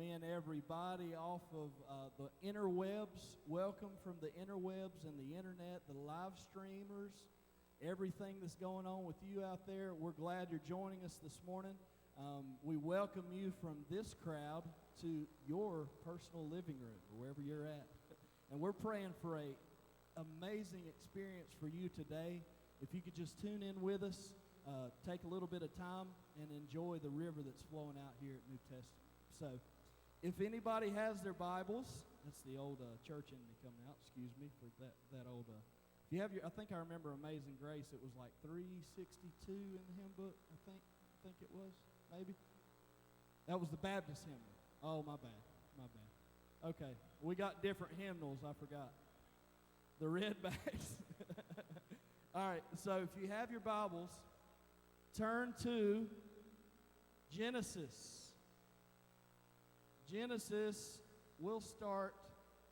in everybody off of the interwebs. Welcome from the interwebs and the internet, the live streamers, everything that's going on with you out there. We're glad you're joining us this morning. We welcome you from this crowd to your personal living room, or wherever you're at. And we're praying for a amazing experience for you today. If you could just tune in with us, take a little bit of time and enjoy the river that's flowing out here at New Testament. So, if anybody has their Bibles, that's the old church in me coming out. Excuse me for that old. If you have your, I think I remember Amazing Grace. It was like 362 in the hymn book. I think it was maybe. That was the Baptist hymnal. Oh, my bad. Okay, we got different hymnals. I forgot. The red bags. All right. So if you have your Bibles, turn to Genesis. Genesis, we'll start.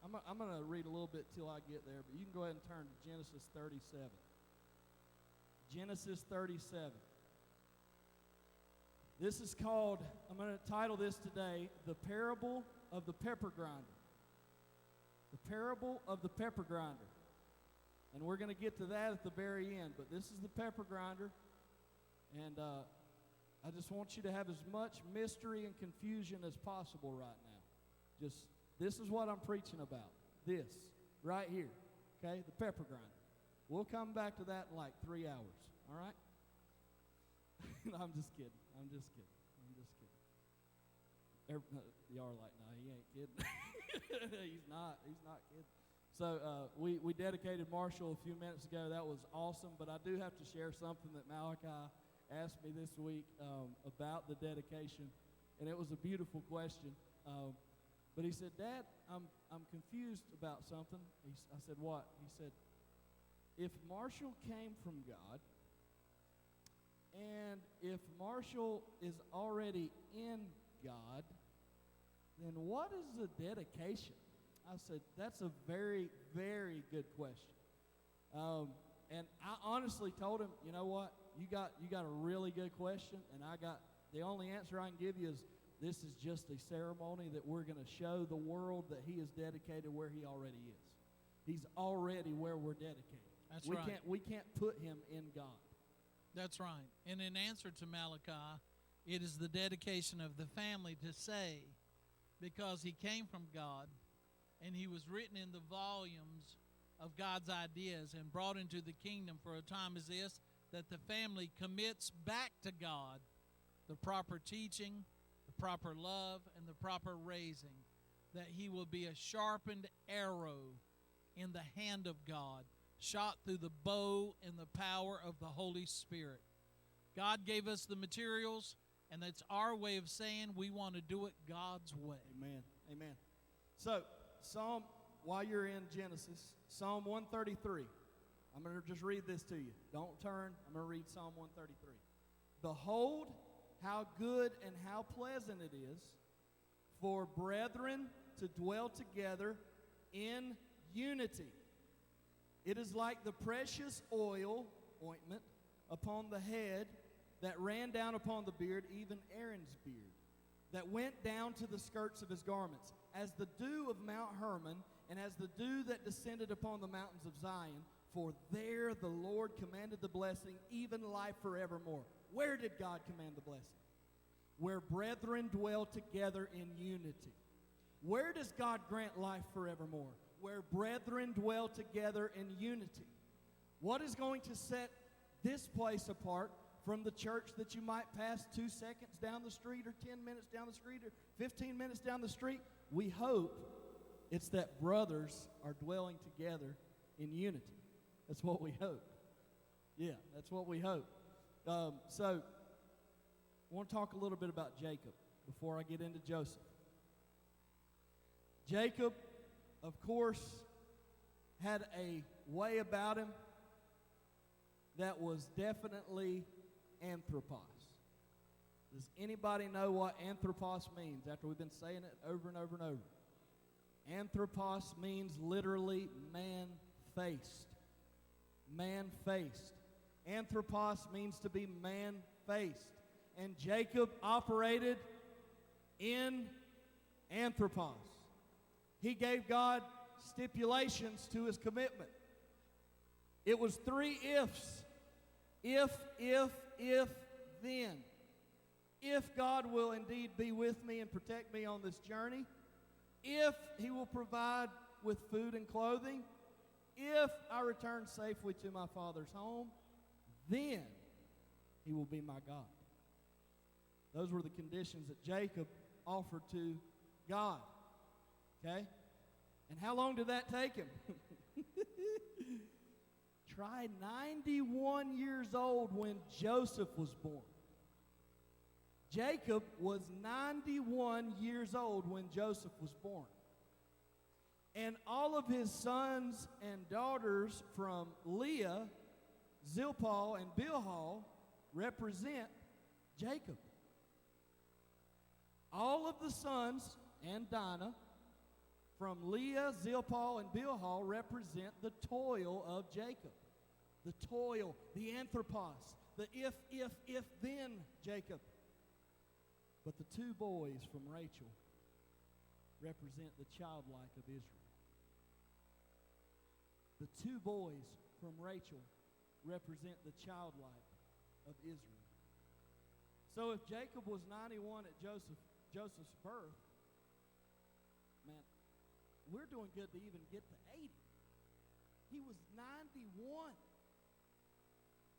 I'm going to read a little bit till I get there, but you can go ahead and turn to Genesis 37. Genesis 37. This is called, I'm going to title this today, The Parable of the Pepper Grinder. The Parable of the Pepper Grinder. And we're going to get to that at the very end, but this is the pepper grinder. And I just want you to have as much mystery and confusion as possible right now. This is what I'm preaching about. This, right here. Okay? The pepper grinder. We'll come back to that in like 3 hours. All right? No, I'm just kidding. Y'all are like, no, he ain't kidding. He's not kidding. So we dedicated Marshall a few minutes ago. That was awesome, but I do have to share something that Malachi asked me this week about the dedication, and it was a beautiful question. But he said, Dad, I'm confused about something. I said, what? He said, if Marshall came from God, and if Marshall is already in God, then what is the dedication? I said, that's a very, very good question. And I honestly told him, you know what? You got a really good question, and the only answer I can give you is this is just a ceremony that we're going to show the world that he is dedicated where he already is. He's already where we're dedicated. That's right. We can't put him in God. That's right. And in answer to Malachi, it is the dedication of the family to say, because he came from God and he was written in the volumes of God's ideas and brought into the kingdom for a time as this, that the family commits back to God the proper teaching, the proper love, and the proper raising, that he will be a sharpened arrow in the hand of God, shot through the bow in the power of the Holy Spirit. God gave us the materials, and that's our way of saying we want to do it God's way. Amen. So, while you're in Genesis, Psalm 133. I'm going to just read this to you. Don't turn. I'm going to read Psalm 133. Behold, how good and how pleasant it is for brethren to dwell together in unity. It is like the precious ointment upon the head that ran down upon the beard, even Aaron's beard, that went down to the skirts of his garments, as the dew of Mount Hermon, and as the dew that descended upon the mountains of Zion. For there the Lord commanded the blessing, even life forevermore. Where did God command the blessing? Where brethren dwell together in unity. Where does God grant life forevermore? Where brethren dwell together in unity. What is going to set this place apart from the church that you might pass 2 seconds down the street, or 10 minutes down the street, or 15 minutes down the street? We hope it's that brothers are dwelling together in unity. That's what we hope. Yeah, that's what we hope. So, I want to talk a little bit about Jacob before I get into Joseph. Jacob, of course, had a way about him that was definitely anthropos. Does anybody know what anthropos means after we've been saying it over and over and over? Anthropos means literally man-faced. Man-faced. Anthropos means to be man-faced. And Jacob operated in Anthropos. He gave God stipulations to his commitment. It was 3 ifs. If, then. If God will indeed be with me and protect me on this journey, if he will provide with food and clothing, if I return safely to my father's home, then he will be my God. Those were the conditions that Jacob offered to God. Okay? And how long did that take him? Try 91 years old when Joseph was born. Jacob was 91 years old when Joseph was born. And all of his sons and daughters from Leah, Zilpah, and Bilhah represent Jacob. All of the sons and Dinah from Leah, Zilpah, and Bilhah represent the toil of Jacob. The toil, the anthropos, the if, then Jacob. But the 2 boys from Rachel represent the childlike of Israel. The 2 boys from Rachel represent the childlike of Israel. So if Jacob was 91 at Joseph's birth, man, we're doing good to even get to 80. He was 91.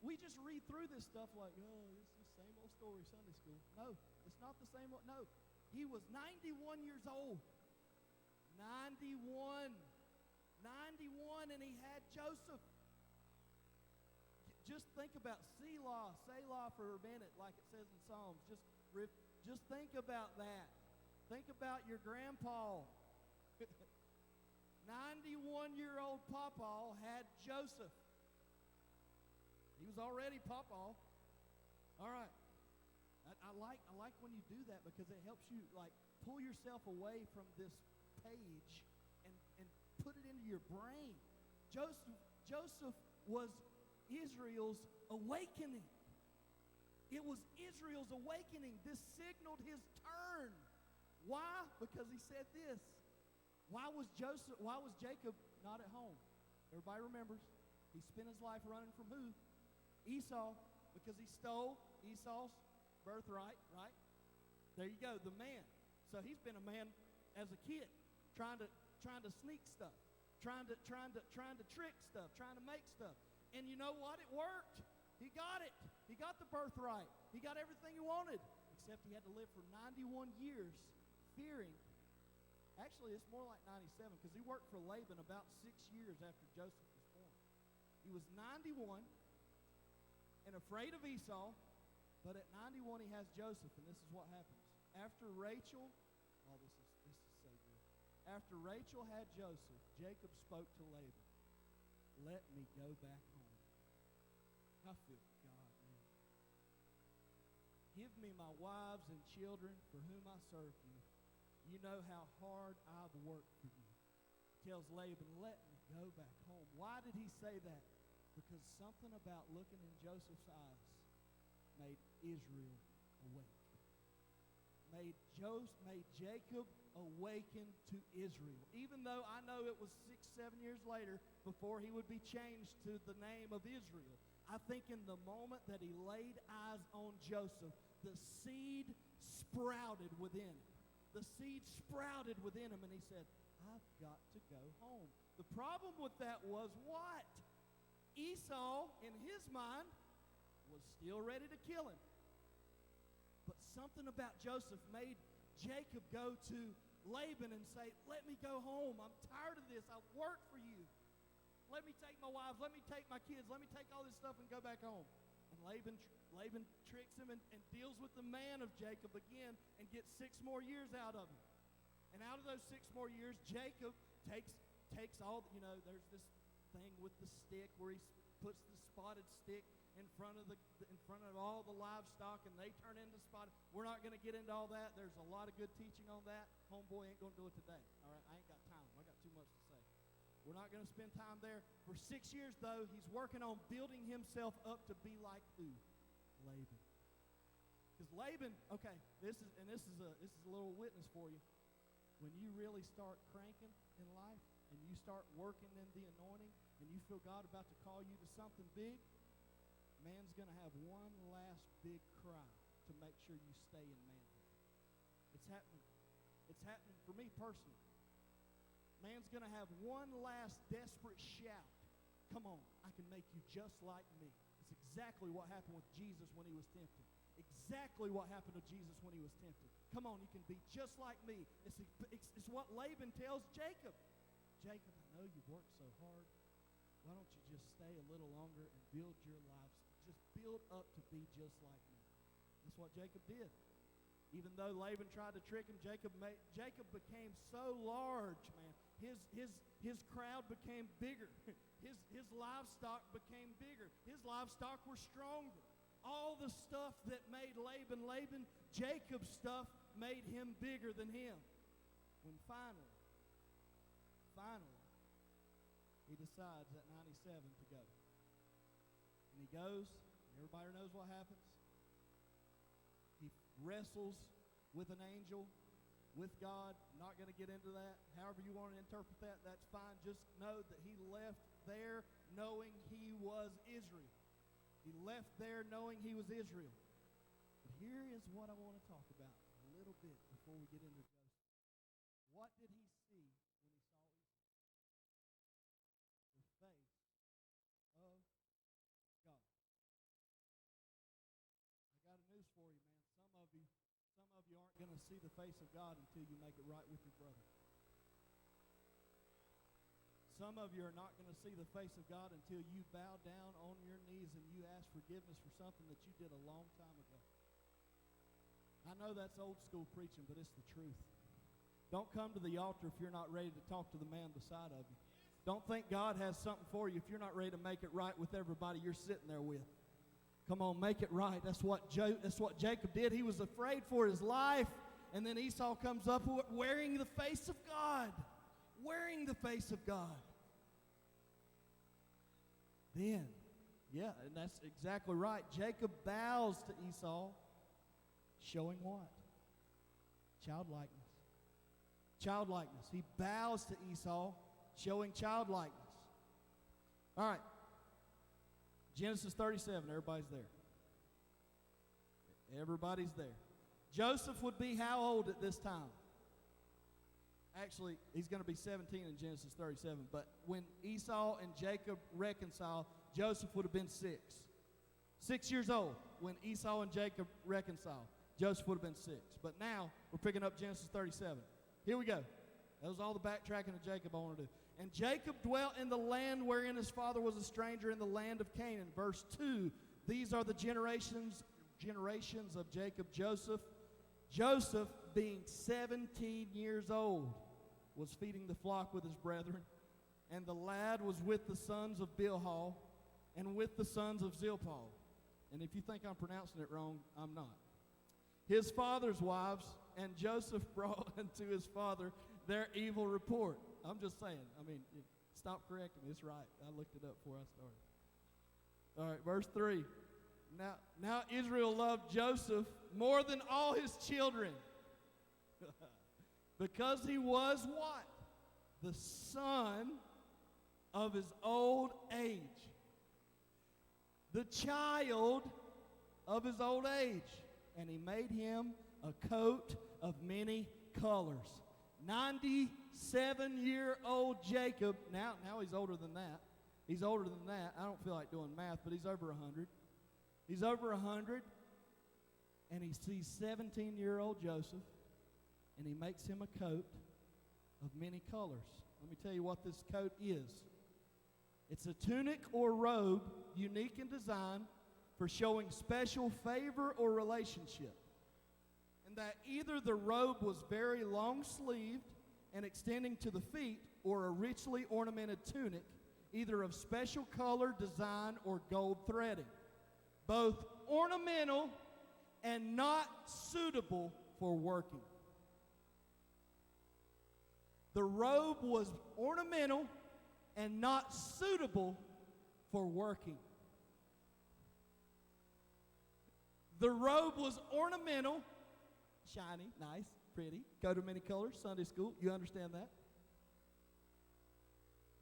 We just read through this stuff like, oh, it's the same old story, Sunday school. No, it's not the same old. No, he was 91 years old. 91, and he had Joseph. Just think about Selah for a minute, like it says in Psalms. Just think about that. Think about your grandpa. 91-year-old Papa had Joseph. He was already Papa. All right. I like when you do that because it helps you like pull yourself away from this page and put it into your brain. Joseph was Israel's awakening. It was Israel's awakening. This signaled his turn. Why? Because he said this. Why was Jacob not at home? Everybody remembers. He spent his life running from who? Esau, because he stole Esau's birthright, right? There you go, the man. So he's been a man as a kid, trying to sneak stuff, trying to trick stuff, trying to make stuff. And you know what? It worked. He got it. He got the birthright. He got everything he wanted, except he had to live for 91 years fearing. Actually, it's more like 97 because he worked for Laban about 6 years after Joseph was born. He was 91 and afraid of Esau, but at 91 he has Joseph, and this is what happens. After Rachel, this is so good. After Rachel had Joseph, Jacob spoke to Laban, "Let me go back home." I feel God, man. "Give me my wives and children for whom I served you. You know how hard I've worked for you." Tells Laban, "Let me go back home." Why did he say that? Because something about looking in Joseph's eyes made Israel awake. Made Jacob awaken to Israel. Even though I know it was 6-7 years later before he would be changed to the name of Israel, I think in the moment that he laid eyes on Joseph, the seed sprouted within him. The seed sprouted within him, and he said, "I've got to go home." The problem with that was what? Esau, in his mind, was still ready to kill him. But something about Joseph made Jacob go to Laban and say, "Let me go home. I'm tired of this. I've worked for you. Let me take my wives. Let me take my kids. Let me take all this stuff and go back home." And Laban tricks him and deals with the man of Jacob again and gets 6 more years out of him. And out of those 6 more years, Jacob takes all, there's this thing with the stick where he puts the spotted stick in front of all the livestock, and they turn into spotted. We're not going to get into all that. There's a lot of good teaching on that. Homeboy ain't going to do it today. All right, I ain't got time. I got too much to say. We're not going to spend time there. For 6 years, though, he's working on building himself up to be like who? Laban. Because Laban, okay, this is a little witness for you. when you really start cranking in life and you start working in the anointing and you feel God about to call you to something big, man's going to have one last big cry to make sure you stay in manhood. It's happening. It's happening for me personally. Man's going to have one last desperate shout. Come on, I can make you just like me. It's exactly what happened with Jesus when he was tempted. Exactly what happened to Jesus when he was tempted. Come on, you can be just like me. It's what Laban tells Jacob. Jacob, I know you've worked so hard. Why don't you just stay a little longer and build your lives? Just build up to be just like me. That's what Jacob did. Even though Laban tried to trick him, Jacob became so large, man. His crowd became bigger. His livestock became bigger. His livestock were stronger. All the stuff that made Laban, Jacob's stuff made him bigger than him. When finally, he decides at 97 to go. And he goes, everybody knows what happens. He wrestles with an angel, with God. I'm not going to get into that. However you want to interpret that, that's fine. Just know that he left there knowing he was Israel. He left there knowing he was Israel. But here is what I want to talk about a little bit before we get into Joseph. What did he see when he saw Esau? The face of God. I got a news for you, man. Some of you aren't going to see the face of God until you make it right with your brother. Some of you are not going to see the face of God until you bow down on your knees and you ask forgiveness for something that you did a long time ago. I know that's old school preaching, but it's the truth. Don't come to the altar if you're not ready to talk to the man beside of you. Don't think God has something for you if you're not ready to make it right with everybody you're sitting there with. Come on, make it right. That's what Jacob did. He was afraid for his life, and then Esau comes up wearing the face of God. Wearing the face of God. Then, yeah, and that's exactly right. Jacob bows to Esau, showing what? Childlikeness. Childlikeness. He bows to Esau, showing childlikeness. All right. Genesis 37. Everybody's there. Everybody's there. Joseph would be how old at this time? Actually, he's going to be 17 in Genesis 37. But when Esau and Jacob reconciled, Joseph would have been 6. 6 years old when Esau and Jacob reconciled. Joseph would have been 6. But now, we're picking up Genesis 37. Here we go. That was all the backtracking of Jacob I want to do. And Jacob dwelt in the land wherein his father was a stranger, in the land of Canaan. Verse 2, these are the generations of Jacob. Joseph, being 17 years old, was feeding the flock with his brethren, and the lad was with the sons of Bilhah and with the sons of Zilpah. And if you think I'm pronouncing it wrong, I'm not. His father's wives, and Joseph brought unto his father their evil report. I'm just saying. I mean, stop correcting me. It's right. I looked it up before I started. All right, verse 3. Now Israel loved Joseph more than all his children. Because he was what? The son of his old age. The child of his old age. And he made him a coat of many colors. 97-year-old Jacob. Now he's older than that. He's older than that. I don't feel like doing math, but he's over 100. He's over 100. And he sees 17-year-old Joseph. And he makes him a coat of many colors. Let me tell you what this coat is. It's a tunic or robe, unique in design, for showing special favor or relationship. And that either the robe was very long-sleeved and extending to the feet, or a richly ornamented tunic, either of special color, design, or gold threading. Both ornamental and not suitable for working. The robe was ornamental and not suitable for working. The robe was ornamental, shiny, nice, pretty. Coat of many colors, Sunday school. You understand that?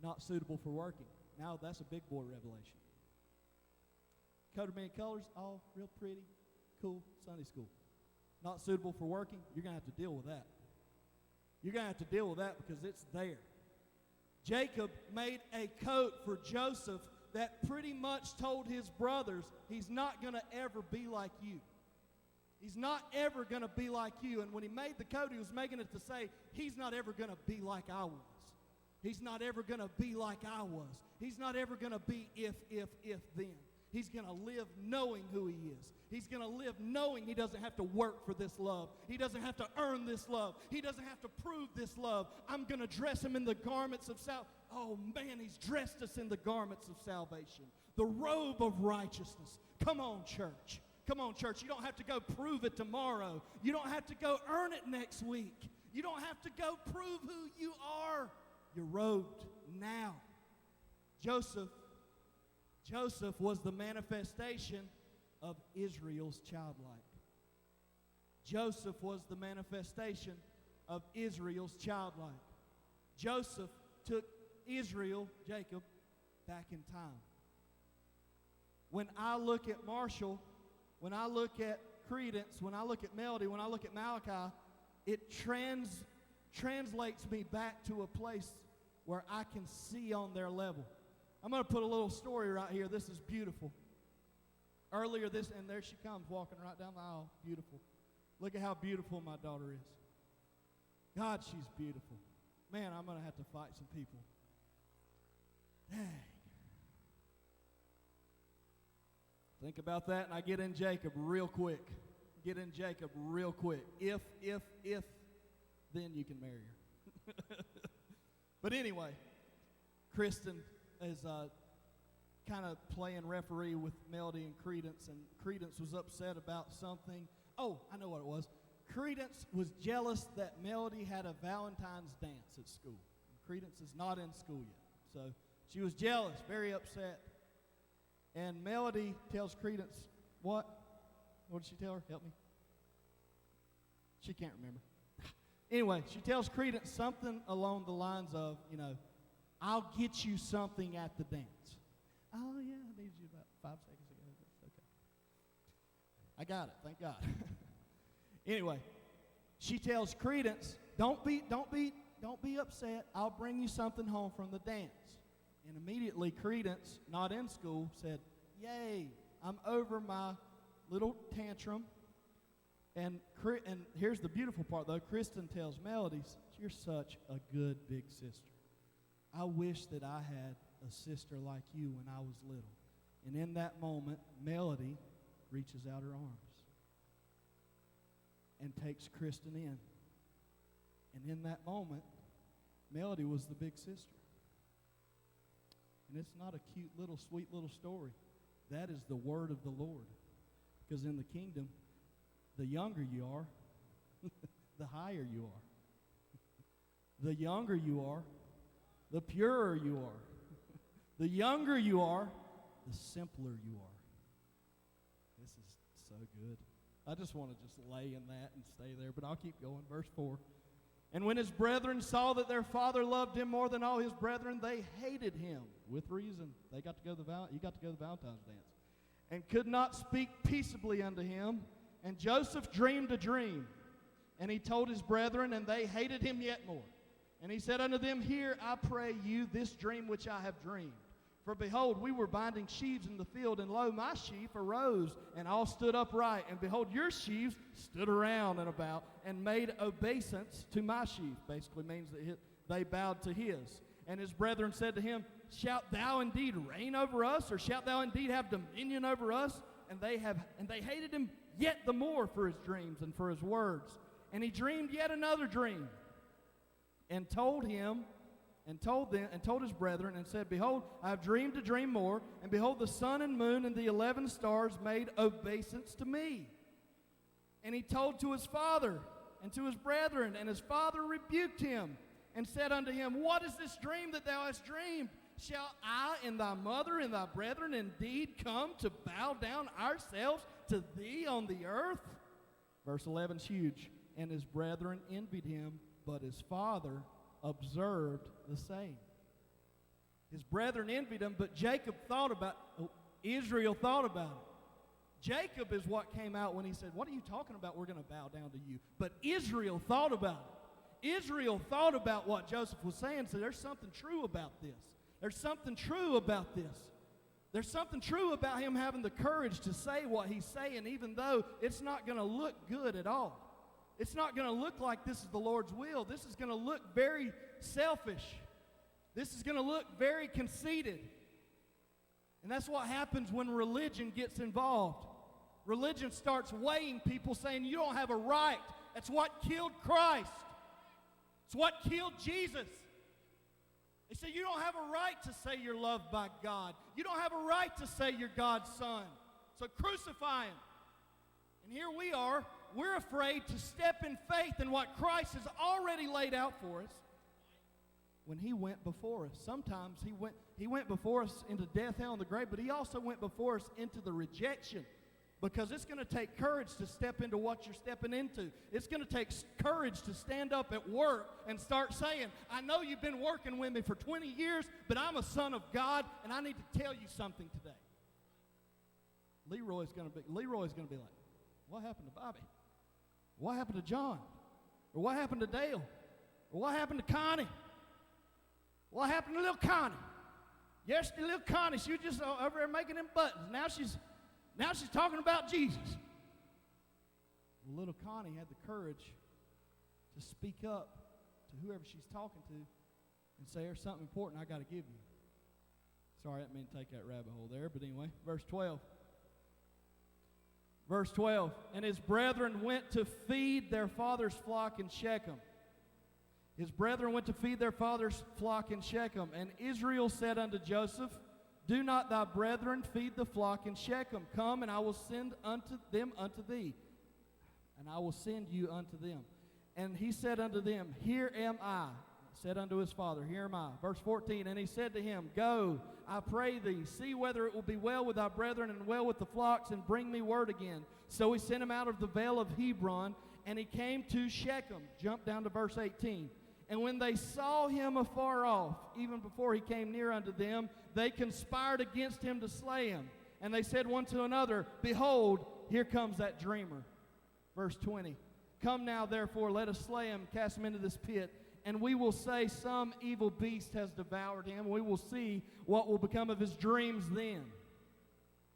Not suitable for working. Now that's a big boy revelation. Coat of many colors, all real pretty, cool, Sunday school. Not suitable for working, you're going to have to deal with that. You're going to have to deal with that because it's there. Jacob made a coat for Joseph that pretty much told his brothers, he's not going to ever be like you. He's not ever going to be like you. And when he made the coat, he was making it to say, he's not ever going to be like I was. He's not ever going to be like I was. He's not ever going to be if, then. He's going to live knowing who he is. He's going to live knowing he doesn't have to work for this love. He doesn't have to earn this love. He doesn't have to prove this love. I'm going to dress him in the garments of salvation. Oh, man, he's dressed us in the garments of salvation. The robe of righteousness. Come on, church. Come on, church. You don't have to go prove it tomorrow. You don't have to go earn it next week. You don't have to go prove who you are. You're robed now. Joseph was the manifestation of Israel's childlike. Joseph was the manifestation of Israel's childlike. Joseph took Israel, Jacob, back in time. When I look at Marshall, when I look at Credence, when I look at Melody, when I look at Malachi, it translates me back to a place where I can see on their level. I'm going to put a little story right here. This is beautiful. Earlier and there she comes walking right down the aisle. Beautiful. Look at how beautiful my daughter is. God, she's beautiful. Man, I'm going to have to fight some people. Dang. Think about that, and I get in Jacob real quick. If, then you can marry her. But anyway, Kristen is kind of playing referee with Melody and Credence, and Credence was upset about something. Oh, I know what it was. Credence was jealous that Melody had a Valentine's dance at school. Credence is not in school yet, so she was jealous, very upset. And Melody tells Credence, what? What did she tell her? Help me. She can't remember. Anyway, she tells Credence something along the lines of, I'll get you something at the dance. Oh, yeah, I needed you about 5 seconds ago. That's okay. I got it, thank God. Anyway, she tells Credence, don't be upset. I'll bring you something home from the dance. And immediately Credence, not in school, said, yay, I'm over my little tantrum. And here's the beautiful part, though. Kristen tells Melody, you're such a good big sister. I wish that I had a sister like you when I was little. And in that moment, Melody reaches out her arms and takes Kristen in. And in that moment, Melody was the big sister. And it's not a cute little, sweet little story. That is the word of the Lord. Because in the kingdom, the younger you are, the higher you are. The younger you are, the purer you are. The younger you are, the simpler you are. This is so good. I just want to just lay in that and stay there, but I'll keep going. Verse 4. And when his brethren saw that their father loved him more than all his brethren, they hated him. With reason. He got to go to the Valentine's dance. And could not speak peaceably unto him. And Joseph dreamed a dream. And he told his brethren, and they hated him yet more. And he said unto them, hear, I pray you, this dream which I have dreamed. For behold, we were binding sheaves in the field, and lo, my sheaf arose, and all stood upright. And behold, your sheaves stood around and about, and made obeisance to my sheaf. Basically means that they bowed to his. And his brethren said to him, shalt thou indeed reign over us, or shalt thou indeed have dominion over us? And they hated him yet the more for his dreams and for his words. And he dreamed yet another dream, and told his brethren, and said, behold, I have dreamed a dream more, and behold, the sun and moon and the 11 stars made obeisance to me. And he told to his father and to his brethren, and his father rebuked him, and said unto him, what is this dream that thou hast dreamed? Shall I and thy mother and thy brethren indeed come to bow down ourselves to thee on the earth? Verse 11 is huge. and his brethren envied him, but his father observed the same. His brethren envied him, but Israel thought about it. Jacob is what came out when he said, what are you talking about? We're going to bow down to you. But Israel thought about it. Israel thought about what Joseph was saying, so there's something true about this. There's something true about this. There's something true about him having the courage to say what he's saying, even though it's not going to look good at all. It's not going to look like this is the Lord's will. This is going to look very selfish. This is going to look very conceited. And that's what happens when religion gets involved. Religion starts weighing people, saying you don't have a right. That's what killed Christ. It's what killed Jesus. They say you don't have a right to say you're loved by God. You don't have a right to say you're God's son. So crucify him. And here we are. We're afraid to step in faith in what Christ has already laid out for us when he went before us. Sometimes he went before us into death, hell, and the grave, but he also went before us into the rejection. Because it's going to take courage to step into what you're stepping into. It's going to take courage to stand up at work and start saying, I know you've been working with me for 20 years, but I'm a son of God, and I need to tell you something today. Leroy's going to be like, what happened to Bobby? What happened to John? Or what happened to Dale? Or what happened to Connie? What happened to little Connie? Yes, the little Connie, she was just over there making them buttons. Now she's talking about Jesus. Well, little Connie had the courage to speak up to whoever she's talking to and say, there's something important I got to give you. Sorry, I didn't mean to take that rabbit hole there, but anyway, verse 12. Verse 12, and his brethren went to feed their father's flock in Shechem. His brethren went to feed their father's flock in Shechem. And Israel said unto Joseph, do not thy brethren feed the flock in Shechem? Come, and I will send them unto thee, and I will send you unto them. And he said unto them, here am I. Said unto his father, here am I. Verse 14, and he said to him, go, I pray thee, see whether it will be well with thy brethren and well with the flocks, and bring me word again. So he sent him out of the vale of Hebron, and he came to Shechem. Jump down to verse 18. And when they saw him afar off, even before he came near unto them, they conspired against him to slay him. And they said one to another, behold, here comes that dreamer. Verse 20, come now, therefore, let us slay him, cast him into this pit, and we will say some evil beast has devoured him. We will see what will become of his dreams then.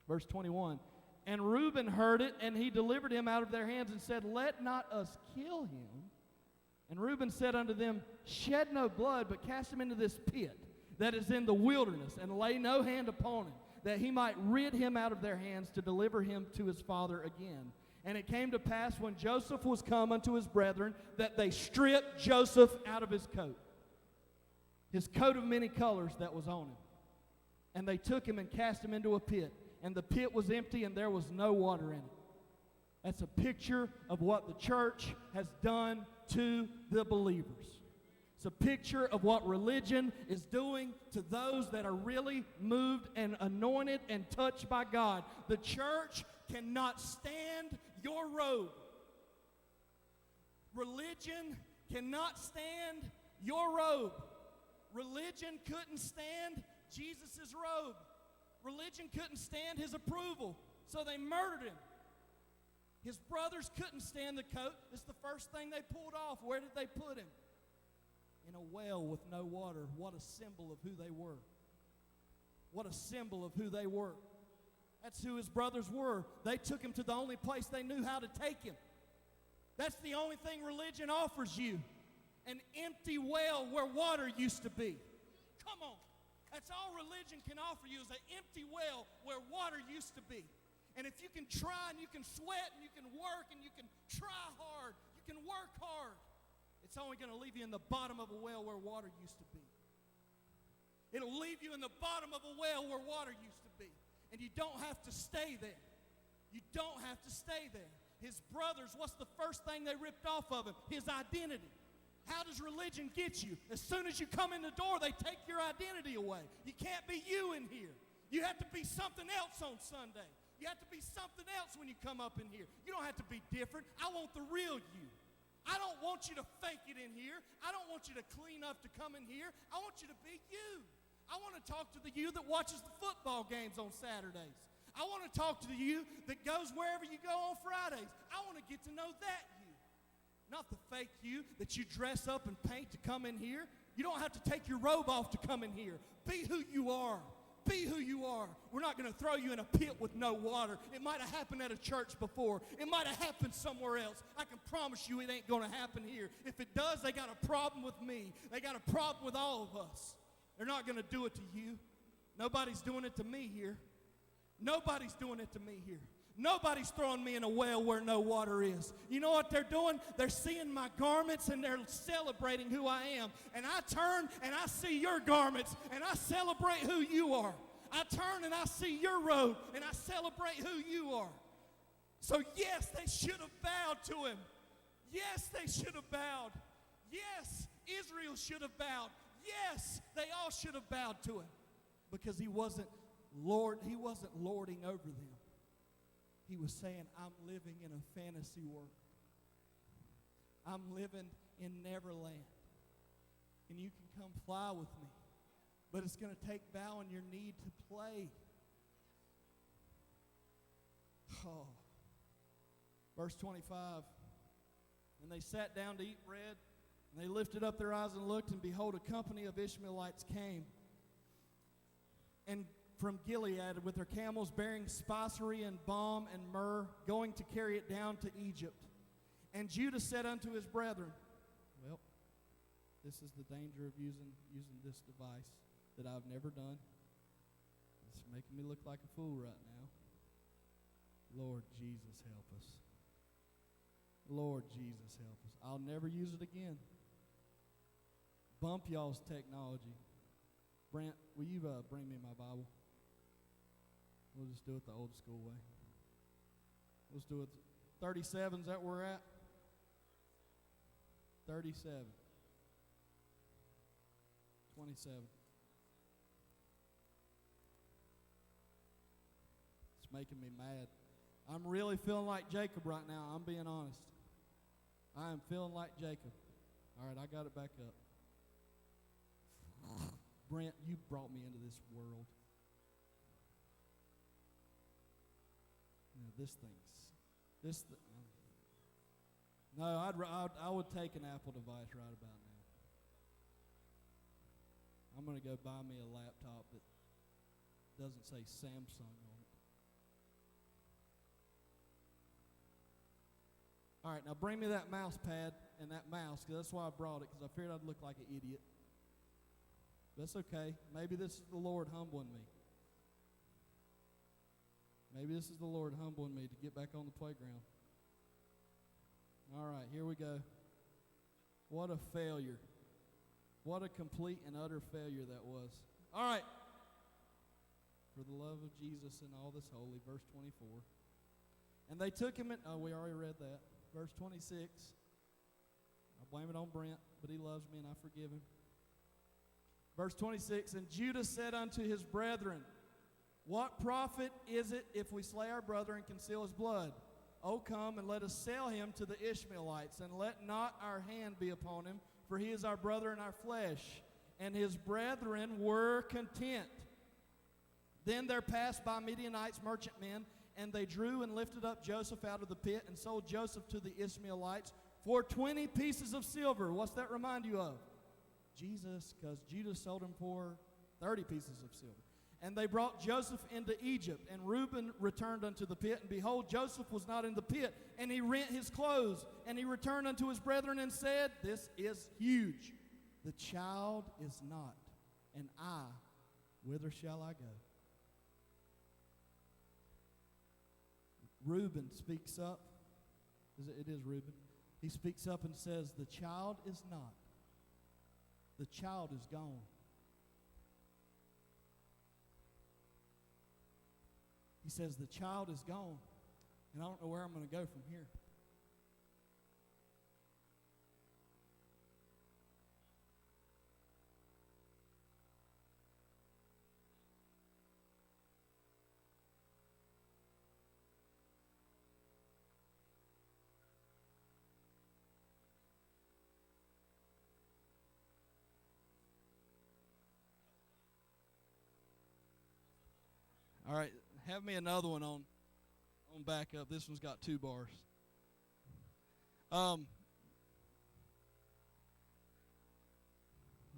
Verse 21, and Reuben heard it, and he delivered him out of their hands and said, let not us kill him. And Reuben said unto them, shed no blood, but cast him into this pit that is in the wilderness, and lay no hand upon him, that he might rid him out of their hands to deliver him to his father again. And it came to pass when Joseph was come unto his brethren, that they stripped Joseph out of his coat of many colors that was on him. And they took him and cast him into a pit, and the pit was empty, and there was no water in it. That's a picture of what the church has done to the believers. It's a picture of what religion is doing to those that are really moved and anointed and touched by God. The church cannot stand your robe. Religion cannot stand your robe. Religion couldn't stand Jesus' robe. Religion couldn't stand his approval, so they murdered him. His brothers couldn't stand the coat. It's the first thing they pulled off. Where did they put him? In a well with no water. What a symbol of who they were. What a symbol of who they were. That's who his brothers were. They took him to the only place they knew how to take him. That's the only thing religion offers you. An empty well where water used to be. Come on. That's all religion can offer you, is an empty well where water used to be. And if you can try and you can sweat and you can work and you can try hard, you can work hard, it's only going to leave you in the bottom of a well where water used to be. It'll leave you in the bottom of a well where water used to be. And you don't have to stay there. You don't have to stay there. His brothers, what's the first thing they ripped off of him? His identity. How does religion get you? As soon as you come in the door, they take your identity away. You can't be you in here. You have to be something else on Sunday. You have to be something else when you come up in here. You don't have to be different. I want the real you. I don't want you to fake it in here. I don't want you to clean up to come in here. I want you to be you. I want to talk to the you that watches the football games on Saturdays. I want to talk to the you that goes wherever you go on Fridays. I want to get to know that you. Not the fake you that you dress up and paint to come in here. You don't have to take your robe off to come in here. Be who you are. Be who you are. We're not going to throw you in a pit with no water. It might have happened at a church before. It might have happened somewhere else. I can promise you it ain't going to happen here. If it does, they got a problem with me. They got a problem with all of us. They're not going to do it to you. Nobody's doing it to me here. Nobody's doing it to me here. Nobody's throwing me in a well where no water is. You know what they're doing? They're seeing my garments and they're celebrating who I am. And I turn and I see your garments and I celebrate who you are. I turn and I see your robe and I celebrate who you are. So yes, they should have bowed to him. Yes, they should have bowed. Yes, Israel should have bowed. Yes, they all should have bowed to him. Because he wasn't lording over them. He was saying, I'm living in a fantasy world. I'm living in Neverland. And you can come fly with me. But it's going to take bowing your knee to play. Oh. Verse 25. And they sat down to eat bread. And they lifted up their eyes and looked, and behold, a company of Ishmaelites came. And from Gilead with their camels bearing spicery and balm and myrrh, going to carry it down to Egypt. And Judah said unto his brethren, well, this is the danger of using this device that I've never done. It's making me look like a fool right now. Lord Jesus, help us. Lord Jesus, help us. I'll never use it again. Bump y'all's technology. Brent, will you bring me my Bible? We'll just do it the old school way. Let's do it. 37, is that where we're at? 37. 27. It's making me mad. I'm really feeling like Jacob right now. I'm being honest. I am feeling like Jacob. All right, I got it back up. Brent, you brought me into this world. No, I would take an Apple device right about now. I'm going to go buy me a laptop that doesn't say Samsung on it. All right, now bring me that mouse pad and that mouse, because that's why I brought it, because I feared I'd look like an idiot. That's okay. Maybe this is the Lord humbling me. Maybe this is the Lord humbling me to get back on the playground. All right, here we go. What a failure. What a complete and utter failure that was. All right. For the love of Jesus and all that's holy, verse 24. And they took him in, we already read that. Verse 26. I blame it on Brent, but he loves me and I forgive him. Verse 26, and Judah said unto his brethren, what profit is it if we slay our brother and conceal his blood? O come and let us sell him to the Ishmaelites, and let not our hand be upon him, for he is our brother and our flesh. And his brethren were content. Then there passed by Midianites merchantmen, and they drew and lifted up Joseph out of the pit, and sold Joseph to the Ishmaelites for 20 pieces of silver. What's that remind you of? Jesus, because Judah sold him for 30 pieces of silver. And they brought Joseph into Egypt, and Reuben returned unto the pit, and behold, Joseph was not in the pit, and he rent his clothes, and he returned unto his brethren and said, this is huge. The child is not, and I, whither shall I go? Reuben speaks up. It is Reuben. He speaks up and says, the child is not. The child is gone. He says, the child is gone, and I don't know where I'm going to go from here. All right, have me another one on backup. This one's got 2 bars.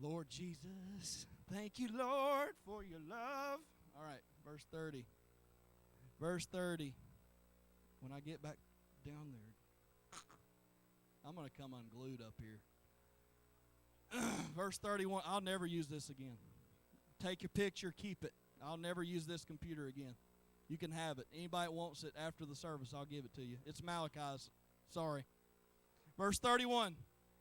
Lord Jesus, thank you, Lord, for your love. All right, verse 30. Verse 30. When I get back down there, I'm going to come unglued up here. Verse 31. I'll never use this again. Take your picture, keep it. I'll never use this computer again. You can have it. Anybody that wants it after the service, I'll give it to you. It's Malachi's. Sorry. Verse 31.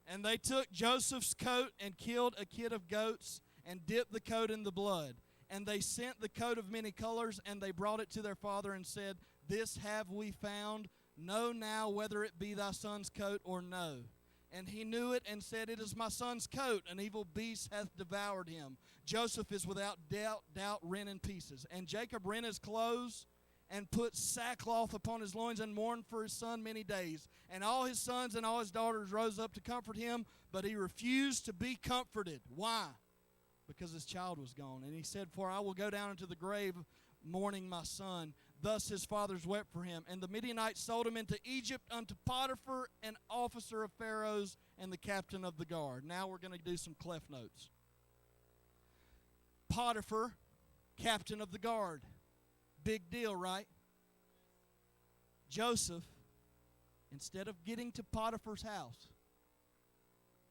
And they took Joseph's coat and killed a kid of goats and dipped the coat in the blood. And they sent the coat of many colors, and they brought it to their father and said, This have we found. Know now whether it be thy son's coat or no. And he knew it and said, It is my son's coat. An evil beast hath devoured him. Joseph is without doubt rent in pieces. And Jacob rent his clothes and put sackcloth upon his loins and mourned for his son many days. And all his sons and all his daughters rose up to comfort him, but he refused to be comforted. Why? Because his child was gone. And he said, For I will go down into the grave mourning my son. Thus his fathers wept for him. And the Midianites sold him into Egypt unto Potiphar, an officer of Pharaoh's and the captain of the guard. Now we're going to do some Clef Notes. Potiphar, captain of the guard. Big deal, right? Joseph, instead of getting to Potiphar's house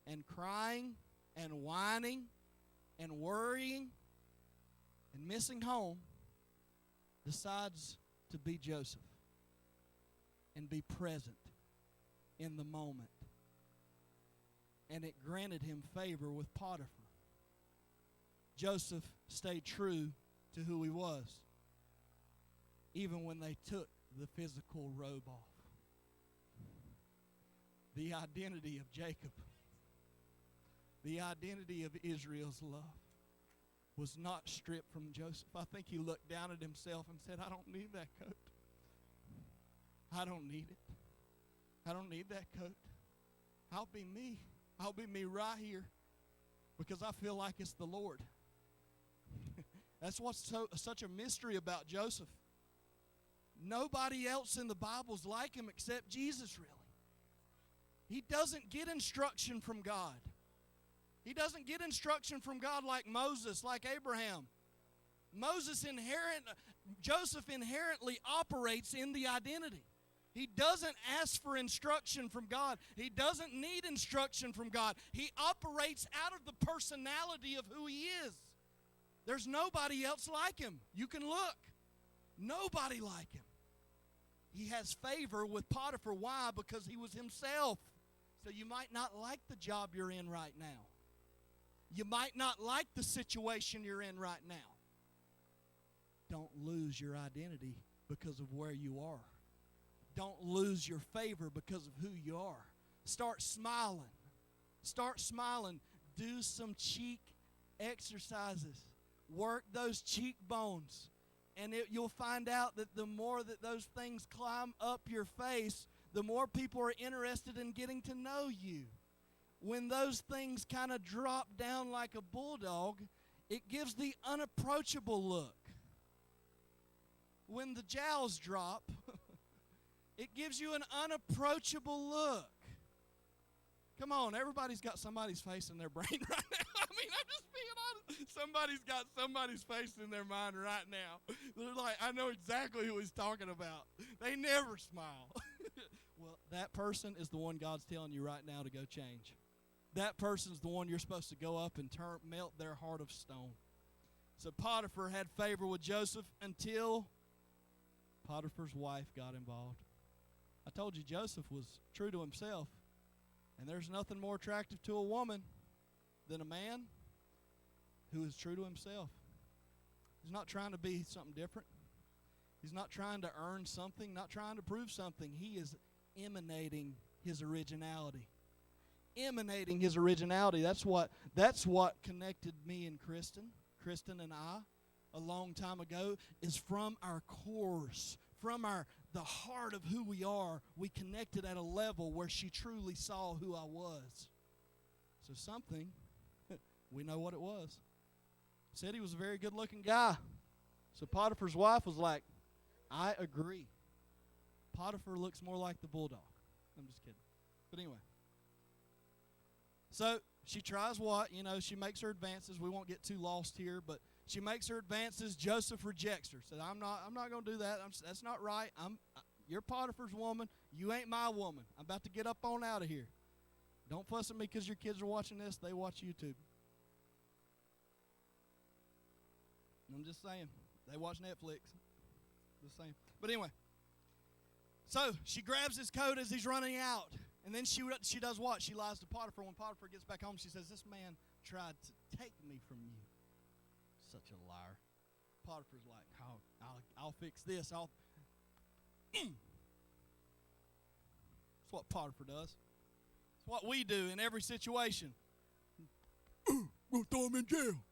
and crying and whining and worrying and missing home, decides to be Joseph and be present in the moment. And it granted him favor with Potiphar. Joseph stayed true to who he was, even when they took the physical robe off. The identity of Jacob, the identity of Israel's love, was not stripped from Joseph. I think he looked down at himself and said, I don't need that coat. I don't need it. I don't need that coat. I'll be me. I'll be me right here because I feel like it's the Lord. That's what's such a mystery about Joseph. Nobody else in the Bible's like him except Jesus, really. He doesn't get instruction from God. He doesn't get instruction from God like Moses, like Abraham. Joseph inherently operates in the identity. He doesn't ask for instruction from God. He doesn't need instruction from God. He operates out of the personality of who he is. There's nobody else like him. You can look. Nobody like him. He has favor with Potiphar. Why? Because he was himself. So you might not like the job you're in right now. You might not like the situation you're in right now. Don't lose your identity because of where you are. Don't lose your favor because of who you are. Start smiling. Start smiling. Do some cheek exercises. Work those cheekbones. And you'll find out that the more that those things climb up your face, the more people are interested in getting to know you. When those things kind of drop down like a bulldog, it gives the unapproachable look. When the jowls drop, it gives you an unapproachable look. Come on, everybody's got somebody's face in their brain right now. I mean, I'm just being honest. Somebody's got somebody's face in their mind right now. They're like, I know exactly who he's talking about. They never smile. Well, that person is the one God's telling you right now to go change. That person's the one you're supposed to go up and melt their heart of stone. So Potiphar had favor with Joseph until Potiphar's wife got involved. I told you Joseph was true to himself. And there's nothing more attractive to a woman than a man who is true to himself. He's not trying to be something different. He's not trying to earn something, not trying to prove something. He is emanating his originality. Emanating his originality. That's what connected me and Kristen and I, a long time ago, is from our cores, from the heart of who we are. We connected at a level where she truly saw who I was. So something, we know what it was. Said he was a very good-looking guy. So Potiphar's wife was like, I agree. Potiphar looks more like the bulldog. I'm just kidding. But anyway. So she tries what? She makes her advances. We won't get too lost here, but she makes her advances. Joseph rejects her. Said, I'm not going to do that. That's not right. You're Potiphar's woman. You ain't my woman. I'm about to get up on out of here. Don't fuss at me because your kids are watching this. They watch YouTube. I'm just saying. They watch Netflix. Just saying. But anyway. So she grabs his coat as he's running out. And then she does what? She lies to Potiphar. When Potiphar gets back home, she says, this man tried to take me from you. Such a liar. Potiphar's like, I'll fix this. That's what Potiphar does. It's what we do in every situation. We'll throw him in jail.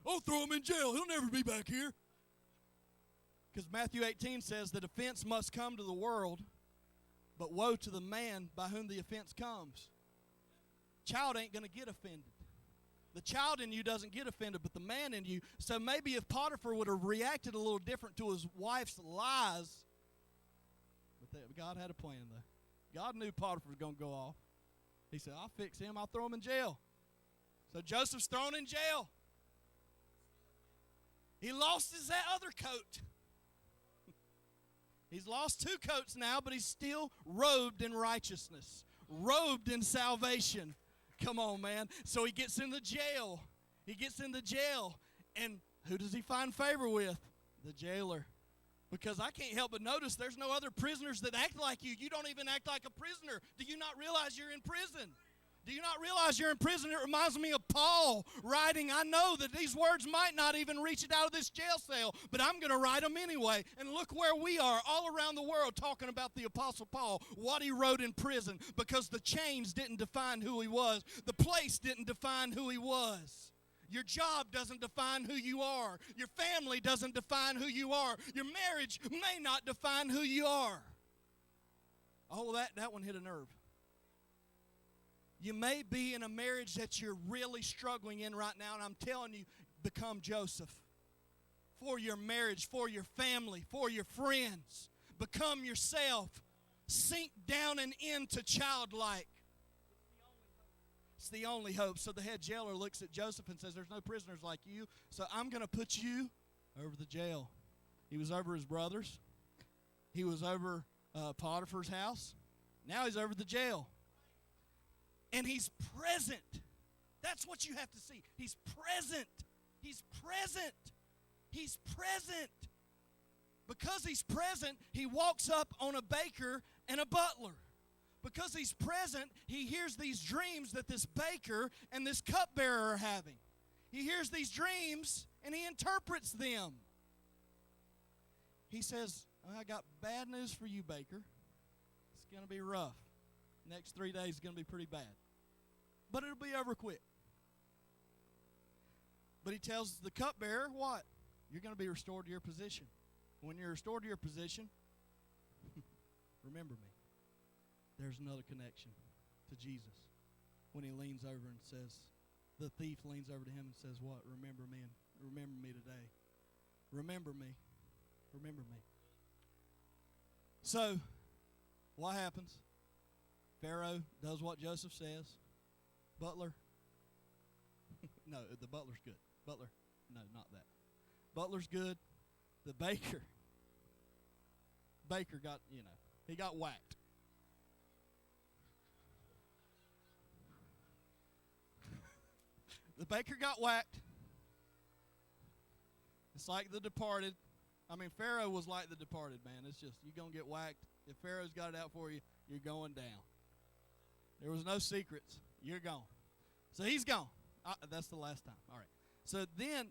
I'll throw him in jail. He'll never be back here. Because Matthew 18 says that offense must come to the world, but woe to the man by whom the offense comes. Child ain't going to get offended. The child in you doesn't get offended, but the man in you. So maybe if Potiphar would have reacted a little different to his wife's lies, but God had a plan, though. God knew Potiphar was going to go off. He said, I'll fix him. I'll throw him in jail. So Joseph's thrown in jail. He lost his other coat. He's lost 2 coats now, but he's still robed in righteousness, robed in salvation. Come on, man. So he gets in the jail. He gets in the jail. And who does he find favor with? The jailer. Because I can't help but notice there's no other prisoners that act like you. You don't even act like a prisoner. Do you not realize you're in prison? Do you not realize you're in prison? It reminds me of Paul writing, I know that these words might not even reach it out of this jail cell, but I'm going to write them anyway. And look where we are all around the world talking about the Apostle Paul, what he wrote in prison, because the chains didn't define who he was. The place didn't define who he was. Your job doesn't define who you are. Your family doesn't define who you are. Your marriage may not define who you are. Oh, that one hit a nerve. You may be in a marriage that you're really struggling in right now, and I'm telling you, become Joseph. For your marriage, for your family, for your friends. Become yourself. Sink down and into childlike. It's the only hope. So the head jailer looks at Joseph and says, there's no prisoners like you, so I'm going to put you over the jail. He was over his brothers. He was over Potiphar's house. Now he's over the jail. And he's present. That's what you have to see. He's present. He's present. He's present. Because he's present, he walks up on a baker and a butler. Because he's present, he hears these dreams that this baker and this cupbearer are having. He hears these dreams and he interprets them. He says, I got bad news for you, baker. It's going to be rough. Next 3 days is going to be pretty bad. But it'll be over quick. But he tells the cupbearer, what? You're going to be restored to your position. When you're restored to your position, remember me. There's another connection to Jesus. When he leans over and says, the thief leans over to him and says, what? Remember me, and remember me today. Remember me. Remember me. So, what happens? Pharaoh does what Joseph says. Butler. No, the butler's good. Butler. No, not that. Butler's good. The baker got, he got whacked. The baker got whacked. It's like The Departed. Pharaoh was like The Departed, man. It's just, you're going to get whacked. If Pharaoh's got it out for you, you're going down. There was no secrets. You're gone. So he's gone. That's the last time. All right. So then,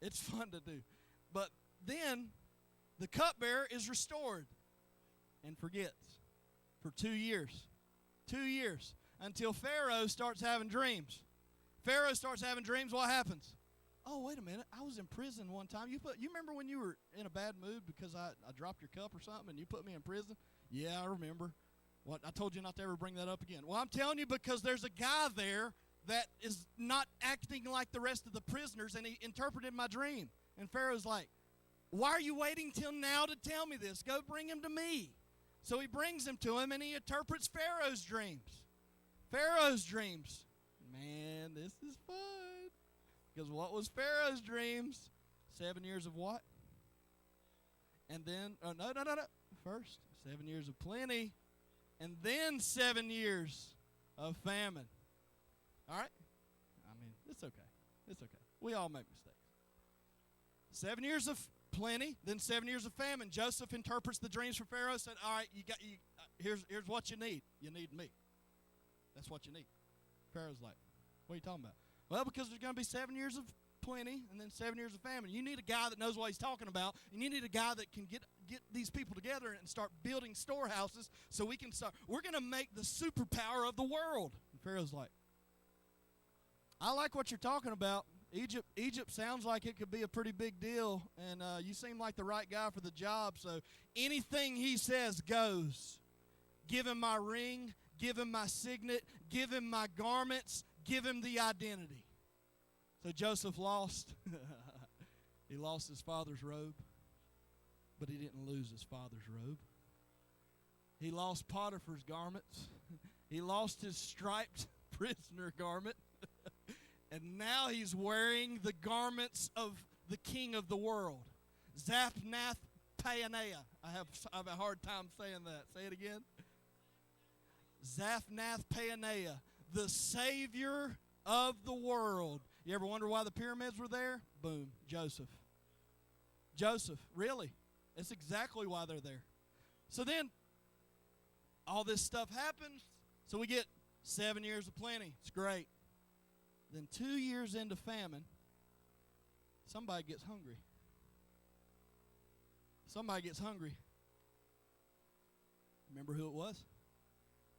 it's fun to do. But then, the cupbearer is restored and forgets for 2 years. 2 years. Until Pharaoh starts having dreams. Pharaoh starts having dreams, what happens? Oh, wait a minute. I was in prison one time. You remember when you were in a bad mood because I dropped your cup or something and you put me in prison? Yeah, I remember. What? I told you not to ever bring that up again. Well, I'm telling you because there's a guy there that is not acting like the rest of the prisoners, and he interpreted my dream. And Pharaoh's like, why are you waiting till now to tell me this? Go bring him to me. So he brings him to him, and he interprets Pharaoh's dreams. Pharaoh's dreams. Man, this is fun. Because what was Pharaoh's dreams? 7 years of what? And then, no. First, 7 years of plenty. And then 7 years of famine. All right? I mean, it's okay. It's okay. We all make mistakes. 7 years of plenty, then 7 years of famine. Joseph interprets the dreams for Pharaoh, said, all right, here's what you need. You need me. That's what you need. Pharaoh's like, what are you talking about? Well, because there's going to be 7 years of plenty and then 7 years of famine. You need a guy that knows what he's talking about, and you need a guy that can get these people together and start building storehouses so we can start. We're going to make the superpower of the world. And Pharaoh's like, I like what you're talking about. Egypt sounds like it could be a pretty big deal, and you seem like the right guy for the job, so anything he says goes. Give him my ring, give him my signet, give him my garments, give him the identity. So Joseph lost. He lost his father's robe, but he didn't lose his father's robe. He lost Potiphar's garments. He lost his striped prisoner garment. And now he's wearing the garments of the king of the world. Zaphnath Paaneah. I have a hard time saying that. Say it again. Zaphnath Paaneah, the Savior of the world. You ever wonder why the pyramids were there? Boom, Joseph. Joseph, really. That's exactly why they're there. So then, all this stuff happens. So we get 7 years of plenty. It's great. Then 2 years into famine, somebody gets hungry. Somebody gets hungry. Remember who it was?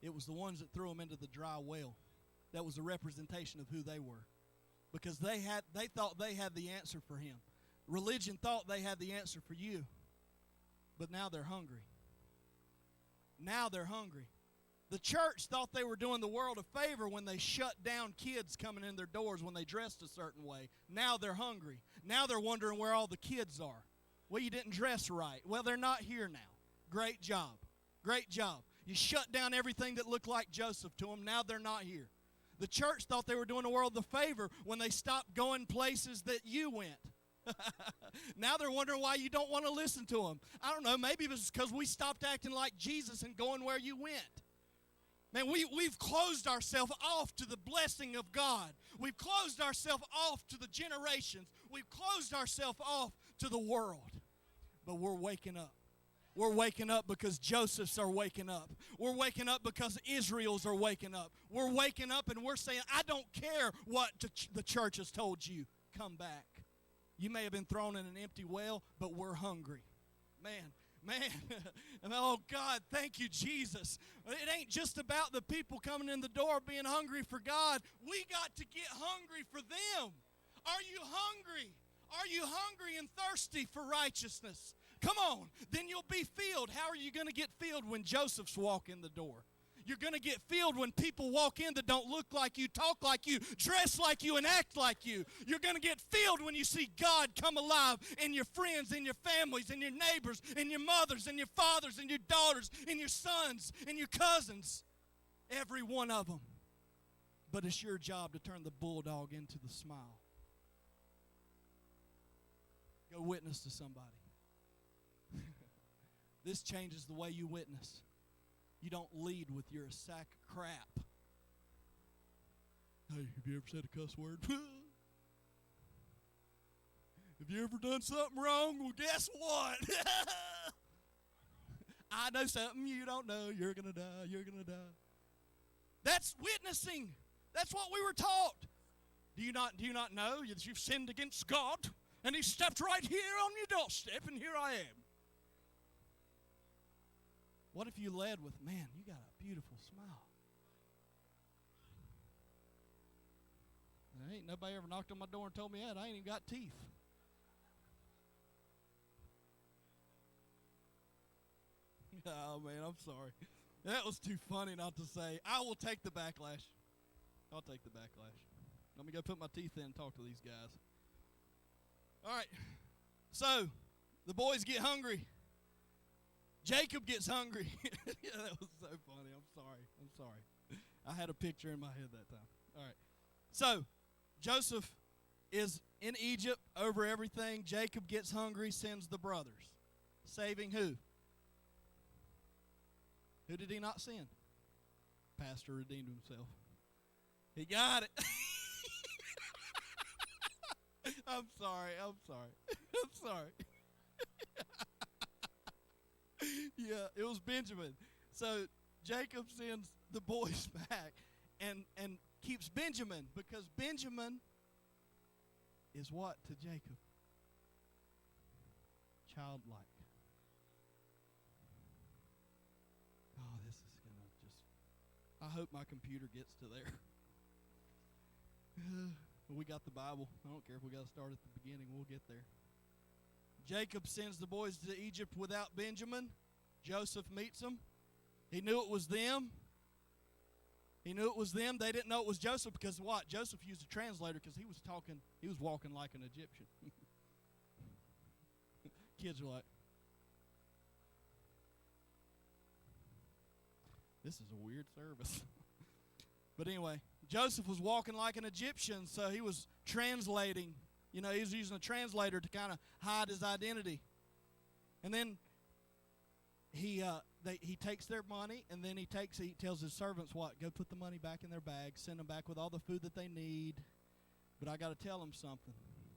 It was the ones that threw them into the dry well. That was a representation of who they were. Because they thought they had the answer for him. Religion thought they had the answer for you. But now they're hungry. Now they're hungry. The church thought they were doing the world a favor when they shut down kids coming in their doors when they dressed a certain way. Now they're hungry. Now they're wondering where all the kids are. Well, you didn't dress right. Well, they're not here now. Great job. Great job. You shut down everything that looked like Joseph to them. Now they're not here. The church thought they were doing the world the favor when they stopped going places that you went. Now they're wondering why you don't want to listen to them. I don't know. Maybe it's because we stopped acting like Jesus and going where you went. Man, we've closed ourselves off to the blessing of God. We've closed ourselves off to the generations. We've closed ourselves off to the world. But we're waking up. We're waking up because Josephs are waking up. We're waking up because Israels are waking up. We're waking up and we're saying, I don't care what the church has told you. Come back. You may have been thrown in an empty well, but we're hungry. Man. And oh God, thank you, Jesus. It ain't just about the people coming in the door being hungry for God. We got to get hungry for them. Are you hungry? Are you hungry and thirsty for righteousness? Come on, then you'll be filled. How are you going to get filled when Josephs walk in the door? You're going to get filled when people walk in that don't look like you, talk like you, dress like you, and act like you. You're going to get filled when you see God come alive in your friends, in your families, in your neighbors, in your mothers, in your fathers, in your daughters, in your sons, in your cousins. Every one of them. But it's your job to turn the bulldog into the smile. Go witness to somebody. This changes the way you witness. You don't lead with you're a sack of crap. Hey, have you ever said a cuss word? Have you ever done something wrong? Well, guess what? I know something you don't know. You're going to die. You're going to die. That's witnessing. That's what we were taught. Do you not know that you've sinned against God? And He stepped right here on your doorstep, and here I am. What if you led with, man, you got a beautiful smile? There ain't nobody ever knocked on my door and told me that. I ain't even got teeth. Oh, man, I'm sorry. That was too funny not to say. I will take the backlash. I'll take the backlash. Let me go put my teeth in and talk to these guys. All right. So, the boys get hungry. Jacob gets hungry. Yeah, that was so funny. I'm sorry. I had a picture in my head that time. All right. So, Joseph is in Egypt over everything. Jacob gets hungry, sends the brothers. Saving who? Who did he not send? Pastor redeemed himself. He got it. I'm sorry. Yeah, it was Benjamin. So Jacob sends the boys back and keeps Benjamin, because Benjamin is what to Jacob? Childlike. Oh, this is going to just... I hope my computer gets to there. We got the Bible. I don't care if we got to start at the beginning. We'll get there. Jacob sends the boys to Egypt without Benjamin. Joseph meets them. He knew it was them. They didn't know it was Joseph, because what? Joseph used a translator because he was walking like an Egyptian. Kids are like, this is a weird service. But anyway, Joseph was walking like an Egyptian, so he was translating. He was using a translator to kind of hide his identity. And then he takes their money, and then he tells his servants what? Go put the money back in their bags, send them back with all the food that they need. But I got to tell them something.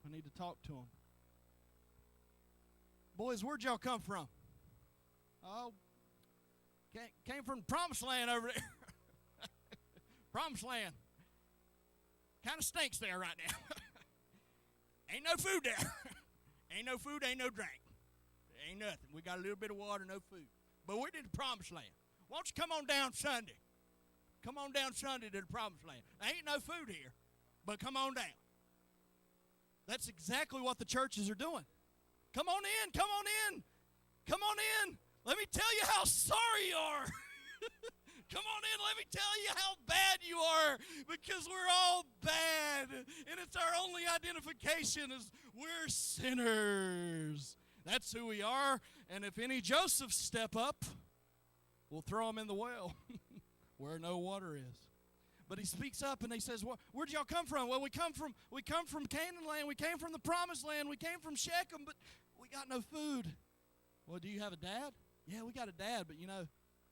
I need to talk to them. Boys, where'd y'all come from? Oh, came from the promised land over there. Promised land. Kind of stinks there right now. Ain't no food there. Ain't no food, ain't no drink. Ain't nothing. We got a little bit of water, no food. But we're in the promised land. Why don't you come on down Sunday? Come on down Sunday to the promised land. There ain't no food here, but come on down. That's exactly what the churches are doing. Come on in, come on in. Come on in. Let me tell you how sorry you are. Come on in, let me tell you how bad you are, because we're all bad, and it's our only identification is we're sinners. That's who we are, and if any Josephs step up, we'll throw them in the well where no water is. But he speaks up and he says, where'd y'all come from? Well, we come from Canaan land. We came from the promised land. We came from Shechem, but we got no food. Well, do you have a dad? Yeah, we got a dad, but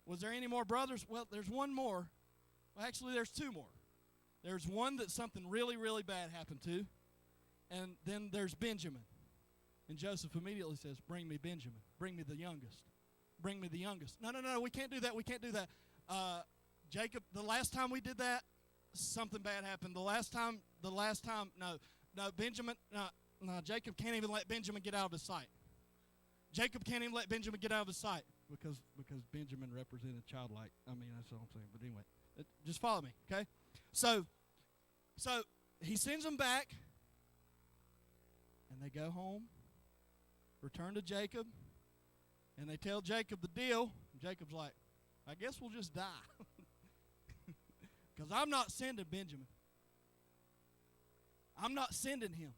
was there any more brothers? Well, there's one more. Well, actually, there's two more. There's one that something really, really bad happened to, and then there's Benjamin. And Joseph immediately says, bring me Benjamin. Bring me the youngest. Bring me the youngest. No, we can't do that. We can't do that. Jacob, the last time we did that, something bad happened. The last time, no, Benjamin, no, Jacob can't even let Benjamin get out of his sight. Jacob can't even let Benjamin get out of his sight because Benjamin represented childlike. That's what I'm saying. But anyway, just follow me, okay? So he sends them back, and they go home, return to Jacob, and they tell Jacob the deal. Jacob's like, I guess we'll just die. Because I'm not sending Benjamin. I'm not sending him.